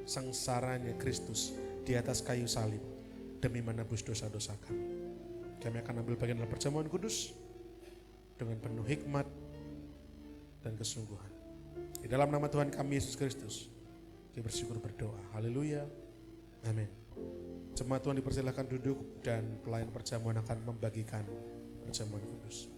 S2: sengsaranya Kristus di atas kayu salib demi menebus dosa-dosa kami. Kami akan ambil bagian dalam perjamuan kudus dengan penuh hikmat dan kesungguhan. Di dalam nama Tuhan kami Yesus Kristus, kami bersyukur berdoa. Haleluya. Amin. Jemaat Tuhan dipersilakan duduk dan pelayan perjamuan akan membagikan perjamuan kudus.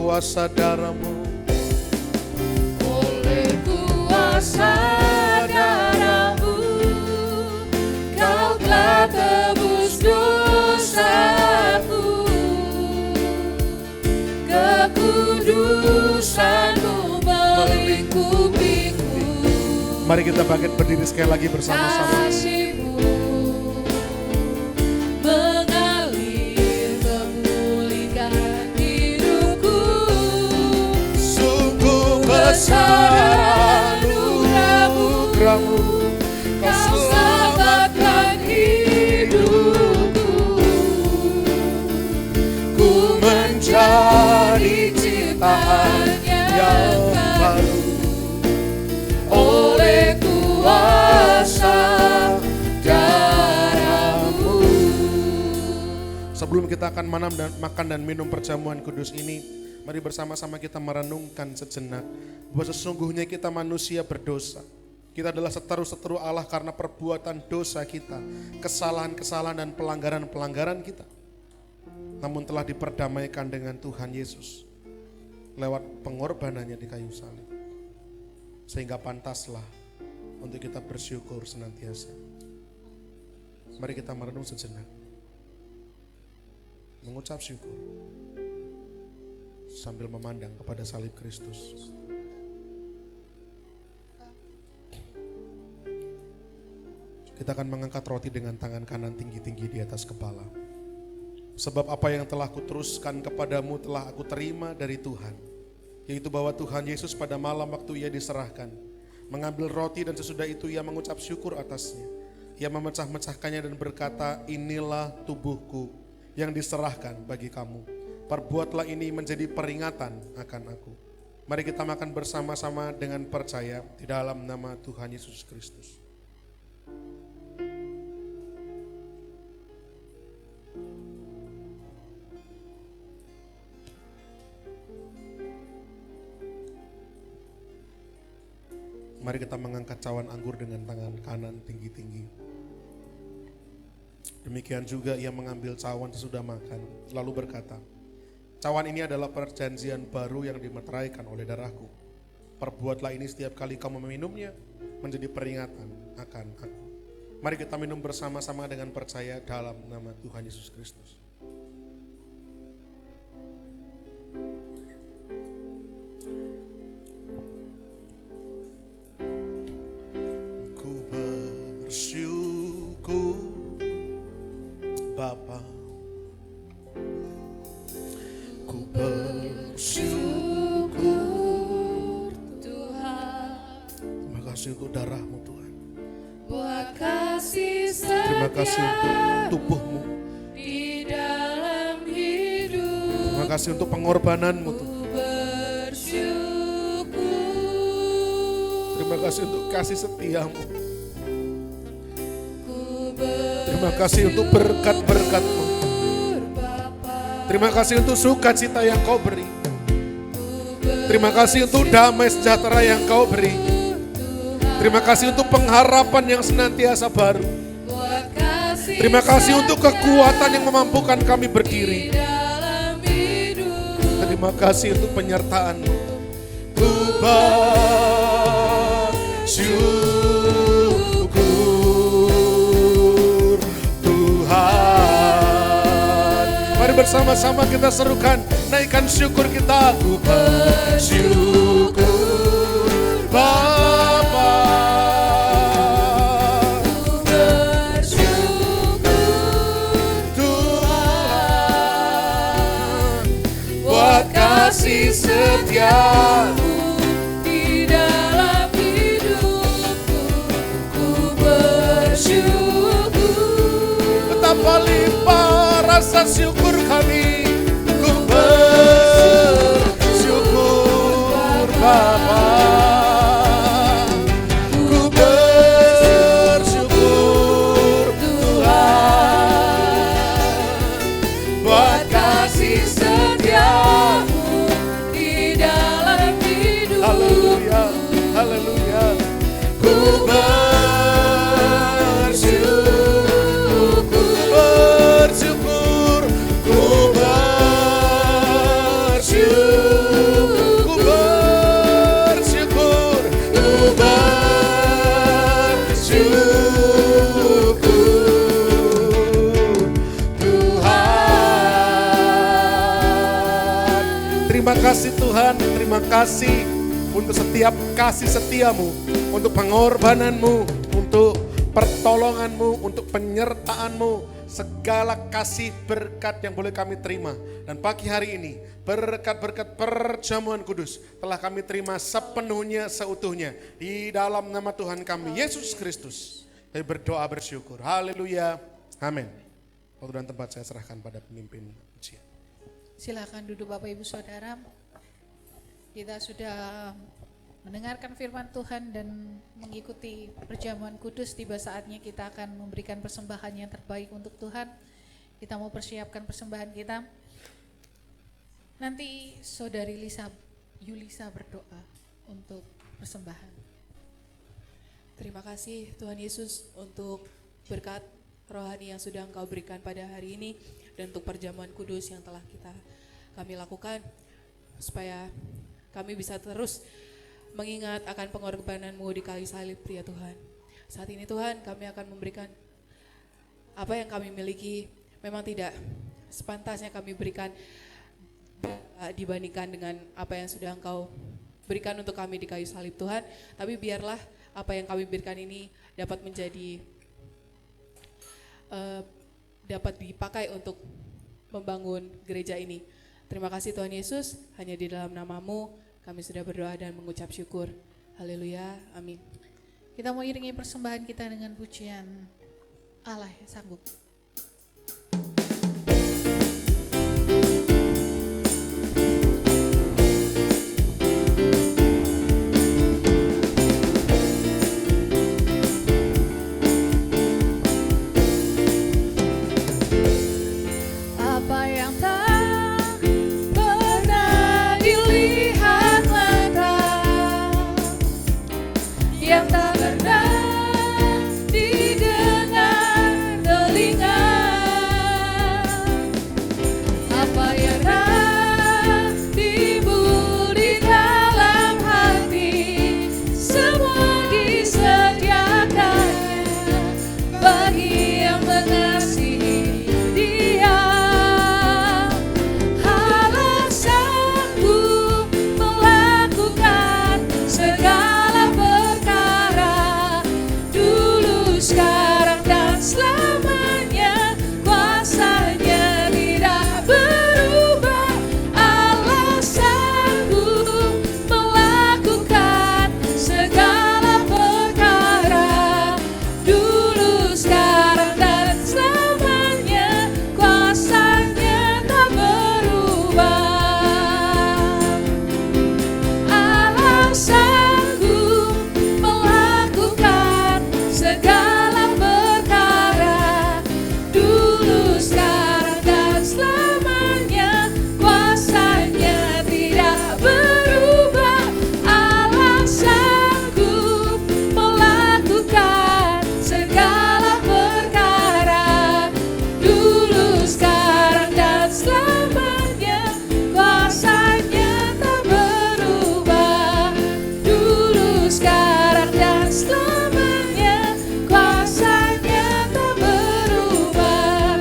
S2: Kuasa darah-Mu,
S3: oleh kuasa darah-Mu, Kau telah tebus dosaku, kekudusan-Mu melingkupiku.
S2: Mari kita bangkit berdiri sekali lagi bersama-sama.
S3: Besar anugerah-Mu, Kau selamatkan hidupku. Ku menjadi ciptaan yang
S2: Sebelum kita akan makan dan minum perjamuan kudus ini, mari bersama-sama kita merenungkan sejenak bahwa sesungguhnya kita manusia berdosa. Kita adalah seteru-seteru Allah karena perbuatan dosa kita, kesalahan-kesalahan dan pelanggaran-pelanggaran kita. Namun telah diperdamaikan dengan Tuhan Yesus lewat pengorbanannya di kayu salib. Sehingga pantaslah untuk kita bersyukur senantiasa. Mari kita merenung sejenak, mengucap syukur sambil memandang kepada salib Kristus. Kita akan mengangkat roti dengan tangan kanan tinggi-tinggi di atas kepala. Sebab apa yang telah kuteruskan kepadamu telah aku terima dari Tuhan, yaitu bahwa Tuhan Yesus pada malam waktu ia diserahkan, mengambil roti dan sesudah itu ia mengucap syukur atasnya. Ia memecah-mecahkannya dan berkata, inilah tubuhku yang diserahkan bagi kamu. Perbuatlah ini menjadi peringatan akan aku. Mari kita makan bersama-sama dengan percaya di dalam nama Tuhan Yesus Kristus. Mari kita mengangkat cawan anggur dengan tangan kanan tinggi-tinggi. Demikian juga ia mengambil cawan sesudah makan, lalu berkata, cawan ini adalah perjanjian baru yang dimeteraikan oleh darahku. Perbuatlah ini setiap kali kamu meminumnya, menjadi peringatan akan aku. Mari kita minum bersama-sama dengan percaya dalam nama Tuhan Yesus Kristus. Bersyukur Bapa, ku bersyukur
S3: Tuhan,
S2: terima kasih untuk darahmu Tuhan,
S3: buat kasih
S2: terima kasih untuk tubuhmu,
S3: di dalam hidup.
S2: terima kasih untuk pengorbananmu Tuhan,
S3: Bersyukur,
S2: terima kasih untuk kasih setiamu, terima kasih untuk berkat-berkat-mu, terima kasih untuk sukacita yang kau beri, terima kasih untuk damai sejahtera yang kau beri, terima kasih untuk pengharapan yang senantiasa baru, terima kasih untuk kekuatan yang memampukan kami berdiri, terima kasih untuk penyertaan-Mu. Ku bersyukur Tuhan. Mari bersama-sama kita serukan, naikkan syukur kita. Ku bersyukur Bapa,
S3: ku bersyukur
S2: Tuhan, buat kasih setia-Mu
S3: di dalam hidupku. Ku bersyukur,
S2: betapa limpah rasa syukur kami. Ku bersyukur Bapa, ku bersyukur Tuhan, buat kasih
S3: setiamu di dalam hidupku.
S2: haleluya, haleluya. Ku bersyukur, ku bersyukur, ku bersyukur, ku bersyukur, ku bersyukur Tuhan. Terima kasih Tuhan, terima kasih untuk setiap kasih setiamu, untuk pengorbananmu, untuk pertolonganmu, untuk penyertaanmu, segala kasih berkat yang boleh kami terima. Dan pagi hari ini, berkat-berkat perjamuan kudus telah kami terima sepenuhnya, seutuhnya di dalam nama Tuhan kami, Yesus Kristus. Kami berdoa bersyukur. Haleluya. Amin. Waktu dan tempat saya serahkan pada pemimpin ujian.
S1: Silakan duduk Bapak Ibu Saudara. Kita sudah mendengarkan firman Tuhan dan mengikuti perjamuan kudus. Tiba saatnya kita akan memberikan persembahan yang terbaik untuk Tuhan. kita mau persiapkan persembahan kita. Nanti Saudari Yulisa berdoa untuk persembahan.
S3: Terima kasih Tuhan Yesus untuk berkat rohani yang sudah Engkau berikan pada hari ini dan untuk perjamuan kudus yang telah kami lakukan supaya kami bisa terus mengingat akan pengorbanan-Mu di kayu salib ya Tuhan. Saat ini Tuhan kami akan memberikan apa yang kami miliki, memang tidak sepantasnya kami berikan dibandingkan dengan apa yang sudah Engkau berikan untuk kami di kayu salib Tuhan, tapi biarlah apa yang kami berikan ini dapat menjadi dapat dipakai untuk membangun gereja ini. Terima kasih Tuhan Yesus, hanya di dalam nama-Mu kami sudah berdoa dan mengucap syukur. Haleluya, amin.
S1: Kita mau iringi persembahan kita dengan pujian Allah yang sanggup.
S3: Apa yang tak pernah dilihat mata, yang tak pernah didengar telinga, apa yang tak timbul di dalam hati, semua disediakan bagi yang mengasihi Dia. Allah sanggup melakukan segala perkara, dulu, sekarang, dan selamanya. Kuasanya tidak berubah. Allah sanggup melakukan segala perkara, dulu, sekarang, dan selamanya. Kuasanya tak berubah. Allah sanggup melakukan segala perkara, dulu, sekarang, dan selamanya. Kuasanya tidak berubah. Allah sanggup melakukan segala perkara, dulu, sekarang, dan selamanya. Kuasanya tak berubah. Dulu, sekarang, dan selamanya. Kuasanya tak berubah.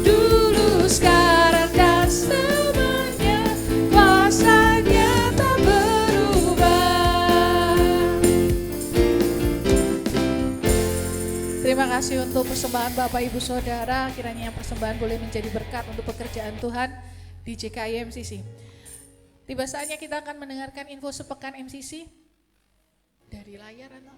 S3: Dulu, sekarang, dan selamanya. Kuasanya tak berubah.
S1: Terima kasih untuk persembahan Bapak Ibu Saudara, kiranya persembahan boleh menjadi berkat untuk pekerjaan Tuhan di JKI MCC. Tiba saatnya kita akan mendengarkan info sepekan MCC dari layar atau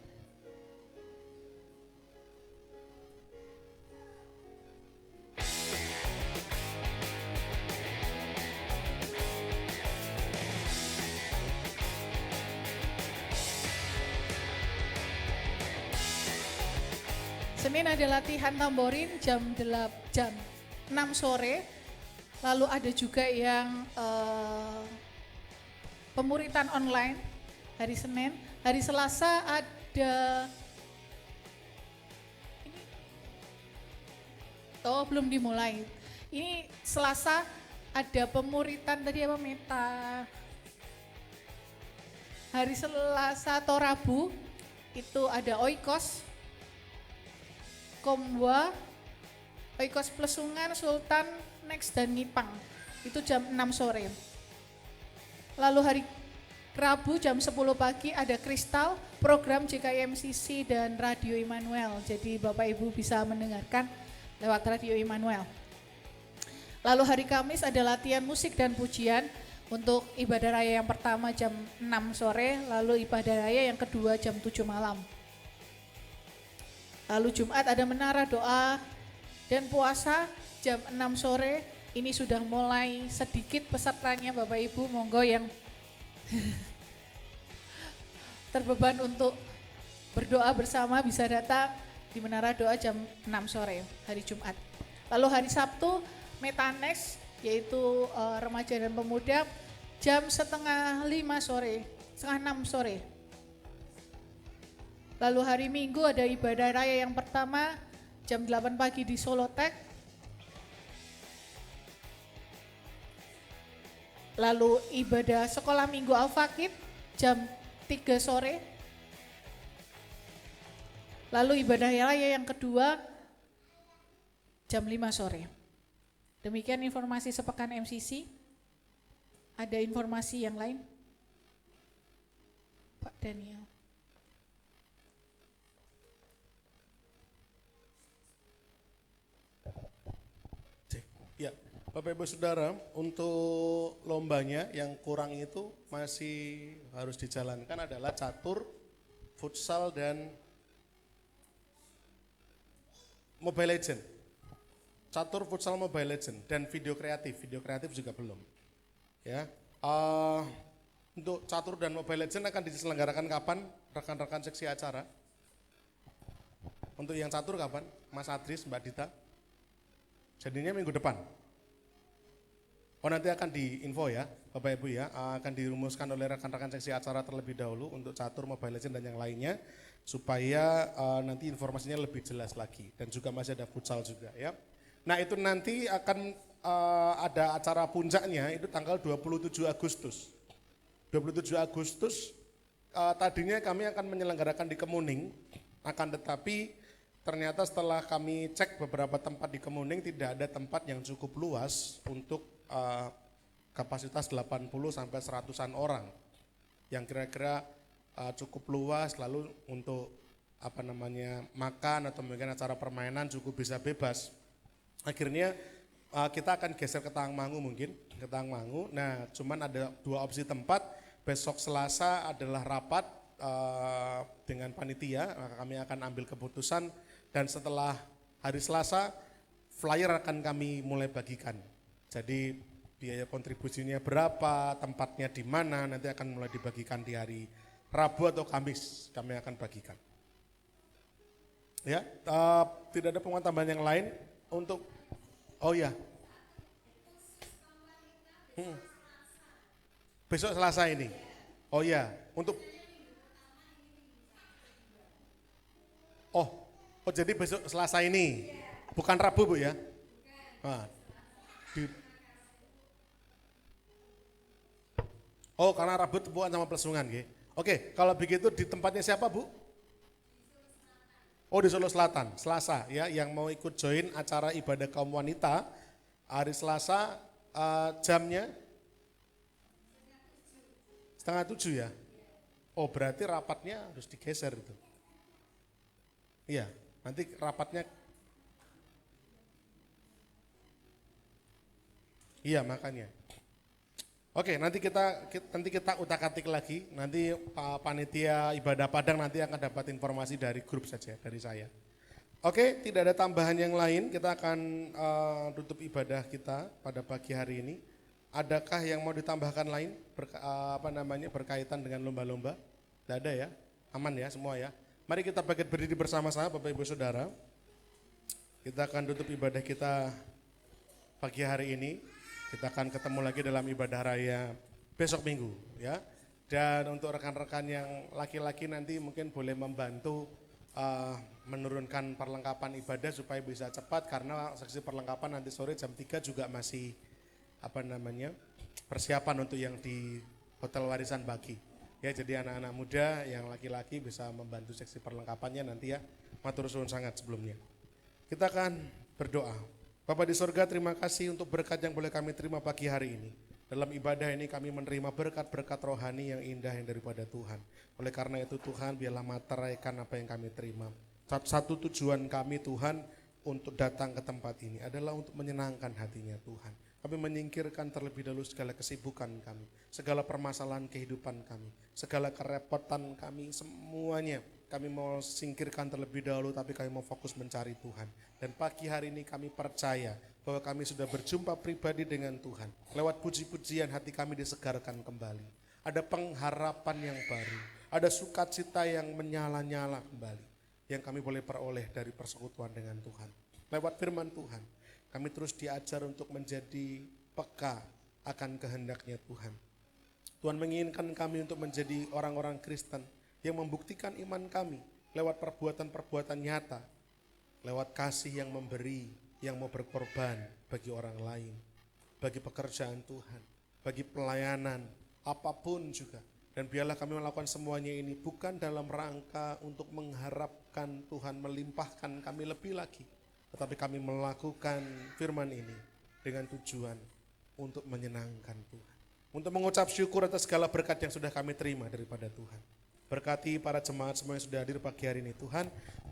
S1: Senin ada latihan tamborin jam 6 sore. Lalu ada juga yang pemuritan online hari Senin. Hari Selasa ada belum dimulai. Ini Selasa ada pemuritan tadi apa Meta. Hari Selasa atau Rabu itu ada Oikos, Komwa, Oikos Plesungan, Sultan, Next, dan Nipang. Itu jam 6 sore. Lalu hari Rabu jam 10 pagi ada Kristal, program JKIMCC dan Radio Immanuel. Jadi Bapak Ibu bisa mendengarkan lewat Radio Immanuel. Lalu hari Kamis ada latihan musik dan pujian untuk ibadah raya yang pertama jam 6 sore, lalu ibadah raya yang kedua jam 7 malam. Lalu Jumat ada menara doa dan puasa jam 6 sore. Ini sudah mulai sedikit pesertanya Bapak Ibu, monggo yang terbeban untuk berdoa bersama bisa datang di menara doa jam 6 sore hari Jumat. Lalu hari Sabtu Metanex, yaitu remaja dan pemuda, jam setengah 5 sore, setengah 6 sore. Lalu hari Minggu ada ibadah raya yang pertama jam 8 pagi di Solotek. Lalu ibadah sekolah Minggu Al-Fakib jam 3 sore. Lalu ibadah raya yang kedua jam 5 sore. Demikian informasi sepekan MCC. Ada informasi yang lain? Pak Daniel.
S2: Ya, Bapak Ibu Saudara, untuk lombanya yang kurang itu masih harus dijalankan adalah catur, futsal, dan Mobile Legend. Catur, futsal, Mobile Legend, dan video kreatif juga belum. Ya, untuk catur dan Mobile Legend akan diselenggarakan kapan, rekan-rekan seksi acara? Untuk yang catur kapan, Mas Adris, Mbak Dita? Jadinya minggu depan. Oh, nanti akan diinfo ya, Bapak Ibu ya, akan dirumuskan oleh rekan-rekan seksi acara terlebih dahulu untuk catur, Mobile Legend, dan yang lainnya, supaya nanti informasinya lebih jelas lagi, dan juga masih ada futsal juga ya. Nah, itu nanti akan ada acara puncaknya itu tanggal 27 Agustus. 27 Agustus tadinya kami akan menyelenggarakan di Kemuning, akan tetapi ternyata setelah kami cek beberapa tempat di Kemuning tidak ada tempat yang cukup luas untuk kapasitas 80 sampai 100-an orang yang kira-kira cukup luas, lalu untuk makan atau mungkin acara permainan cukup bisa bebas. Akhirnya kita akan geser ke Tawangmangu mungkin, ke Tawangmangu. Nah, cuman ada dua opsi tempat. Besok Selasa adalah rapat dengan panitia, maka kami akan ambil keputusan dan setelah hari Selasa flyer akan kami mulai bagikan. Jadi biaya kontribusinya berapa, tempatnya di mana, nanti akan mulai dibagikan di hari Rabu atau Kamis kami akan bagikan. Ya, tidak ada pengumuman tambahan yang lain untuk, oh ya, besok Selasa ini, oh ya, untuk, oh jadi besok Selasa ini, bukan Rabu Bu ya? Karena Rabu tepuan sama Plesungan, gitu. Oke, kalau begitu di tempatnya siapa Bu? Oh, di Solo Selatan, Selasa ya, yang mau ikut join acara ibadah kaum wanita hari Selasa jamnya 6:30 ya. Oh, berarti rapatnya harus digeser itu. Iya, nanti rapatnya. Iya, makanya. Oke, nanti kita utak-atik lagi. Nanti panitia ibadah Padang nanti akan dapat informasi dari grup saja, dari saya. Oke, tidak ada tambahan yang lain. Kita akan tutup ibadah kita pada pagi hari ini. Adakah yang mau ditambahkan lain berkaitan dengan lomba-lomba? Tidak ada ya? Aman ya semua ya? Mari kita bangkit berdiri bersama-sama Bapak Ibu Saudara. Kita akan tutup ibadah kita pagi hari ini. Kita akan ketemu lagi dalam ibadah raya besok Minggu ya. Dan untuk rekan-rekan yang laki-laki nanti mungkin boleh membantu menurunkan perlengkapan ibadah supaya bisa cepat, karena seksi perlengkapan nanti sore jam 3 juga masih persiapan untuk yang di Hotel Warisan Bagi. Ya, jadi anak-anak muda yang laki-laki bisa membantu seksi perlengkapannya nanti ya. Matur suwun sangat sebelumnya. Kita akan berdoa. Bapa di surga, terima kasih untuk berkat yang boleh kami terima pagi hari ini. Dalam ibadah ini kami menerima berkat-berkat rohani yang indah yang daripada Tuhan. Oleh karena itu Tuhan, biarlah materaikan apa yang kami terima. Satu tujuan kami Tuhan untuk datang ke tempat ini adalah untuk menyenangkan hatinya Tuhan. Kami menyingkirkan terlebih dahulu segala kesibukan kami, segala permasalahan kehidupan kami, segala kerepotan kami, semuanya kami mau singkirkan terlebih dahulu, tapi kami mau fokus mencari Tuhan. Dan pagi hari ini kami percaya bahwa kami sudah berjumpa pribadi dengan Tuhan. Lewat puji-pujian hati kami disegarkan kembali. Ada pengharapan yang baru, ada sukacita yang menyala-nyala kembali, yang kami boleh peroleh dari persekutuan dengan Tuhan. Lewat firman Tuhan, Kami terus diajar untuk menjadi peka akan kehendaknya Tuhan. Tuhan menginginkan kami untuk menjadi orang-orang Kristen yang membuktikan iman kami lewat perbuatan-perbuatan nyata, lewat kasih yang memberi, yang mau berkorban bagi orang lain, bagi pekerjaan Tuhan, bagi pelayanan, apapun juga. Dan biarlah kami melakukan semuanya ini bukan dalam rangka untuk mengharapkan Tuhan melimpahkan kami lebih lagi, tetapi kami melakukan firman ini dengan tujuan untuk menyenangkan Tuhan, untuk mengucap syukur atas segala berkat yang sudah kami terima daripada Tuhan. Berkati para jemaat semua yang sudah hadir pagi hari ini Tuhan.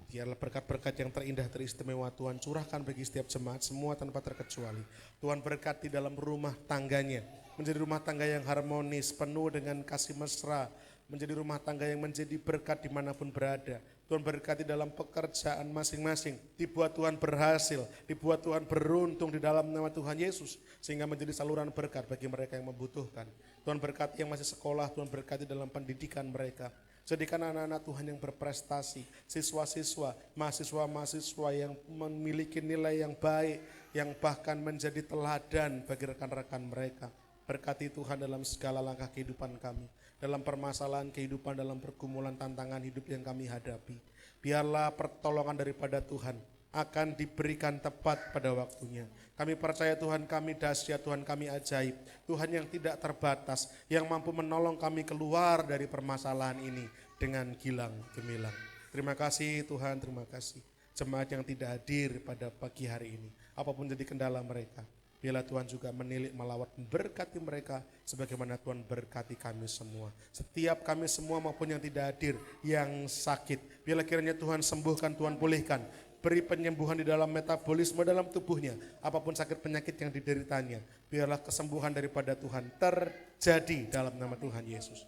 S2: Biarlah berkat-berkat yang terindah teristimewa Tuhan curahkan bagi setiap jemaat semua tanpa terkecuali. Tuhan berkati dalam rumah tangganya, menjadi rumah tangga yang harmonis, penuh dengan kasih mesra, menjadi rumah tangga yang menjadi berkat dimanapun berada. Tuhan berkati dalam pekerjaan masing-masing, dibuat Tuhan berhasil, dibuat Tuhan beruntung di dalam nama Tuhan Yesus, sehingga menjadi saluran berkat bagi mereka yang membutuhkan. Tuhan berkati yang masih sekolah, Tuhan berkati dalam pendidikan mereka. Jadikan anak-anak Tuhan yang berprestasi, siswa-siswa, mahasiswa-mahasiswa yang memiliki nilai yang baik, yang bahkan menjadi teladan bagi rekan-rekan mereka. Berkati Tuhan dalam segala langkah kehidupan kami, dalam permasalahan kehidupan, dalam pergumulan tantangan hidup yang kami hadapi. Biarlah pertolongan daripada Tuhan akan diberikan tepat pada waktunya. Kami percaya Tuhan kami dahsyat, Tuhan kami ajaib, Tuhan yang tidak terbatas, yang mampu menolong kami keluar dari permasalahan ini dengan gilang gemilang. Terima kasih Tuhan, terima kasih. Jemaat yang tidak hadir pada pagi hari ini, apapun jadi kendala mereka, biarlah Tuhan juga menilik, melawat, memberkati mereka sebagaimana Tuhan berkati kami semua. Setiap kami semua maupun yang tidak hadir, yang sakit, biarlah kiranya Tuhan sembuhkan, Tuhan pulihkan. Beri penyembuhan di dalam metabolisme dalam tubuhnya, apapun sakit penyakit yang dideritanya, biarlah kesembuhan daripada Tuhan terjadi dalam nama Tuhan Yesus.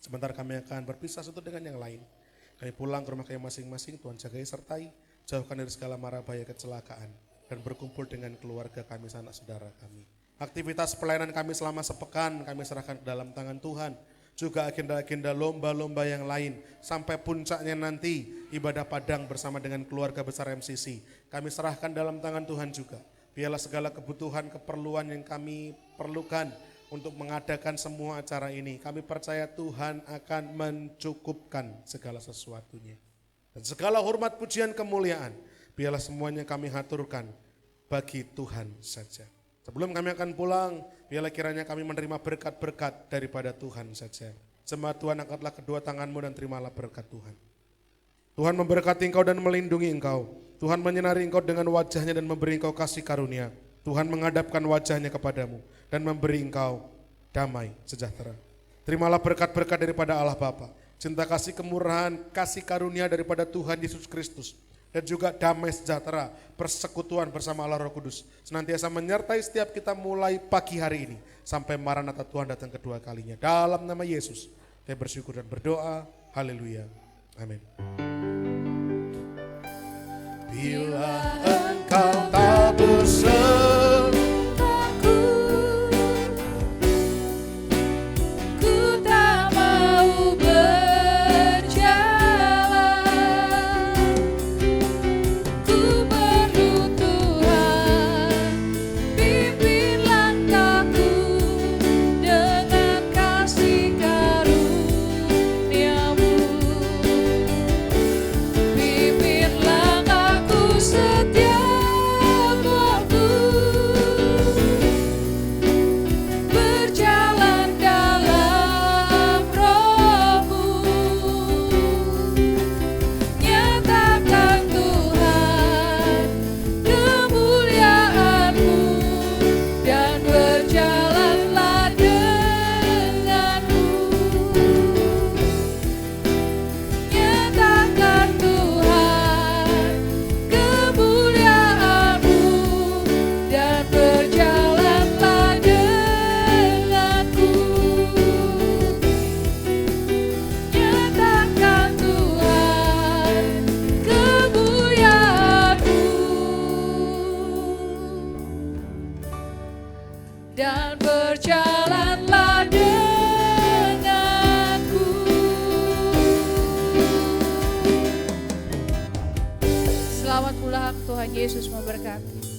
S2: Sebentar kami akan berpisah satu dengan yang lain. Kami pulang ke rumah kami masing-masing, Tuhan jagai sertai, jauhkan dari segala mara bahaya kecelakaan, dan berkumpul dengan keluarga kami, sanak saudara kami. Aktivitas pelayanan kami selama sepekan kami serahkan ke dalam tangan Tuhan. Juga agenda-agenda lomba-lomba yang lain, sampai puncaknya nanti ibadah padang bersama dengan keluarga besar MCC. Kami serahkan dalam tangan Tuhan juga. Biarlah segala kebutuhan, keperluan yang kami perlukan untuk mengadakan semua acara ini, kami percaya Tuhan akan mencukupkan segala sesuatunya. Dan segala hormat, pujian, kemuliaan, biarlah semuanya kami haturkan bagi Tuhan saja. Sebelum kami akan pulang, biarlah kiranya kami menerima berkat-berkat daripada Tuhan saja. Jemaat Tuhan, angkatlah kedua tanganmu dan terimalah berkat Tuhan. Tuhan memberkati engkau dan melindungi engkau. Tuhan menyinari engkau dengan wajahnya dan memberi engkau kasih karunia. Tuhan menghadapkan wajahnya kepadamu dan memberi engkau damai sejahtera. Terimalah berkat-berkat daripada Allah Bapa, cinta kasih kemurahan, kasih karunia daripada Tuhan Yesus Kristus, dan juga damai sejahtera, persekutuan bersama Allah Roh Kudus senantiasa menyertai setiap kita mulai pagi hari ini sampai Maranatha Tuhan datang kedua kalinya. Dalam nama Yesus saya bersyukur dan berdoa. Haleluya. Amin. Bila engkau tak bersama,
S3: dan berjalanlah denganku. Selamat pulang, Tuhan Yesus memberkati.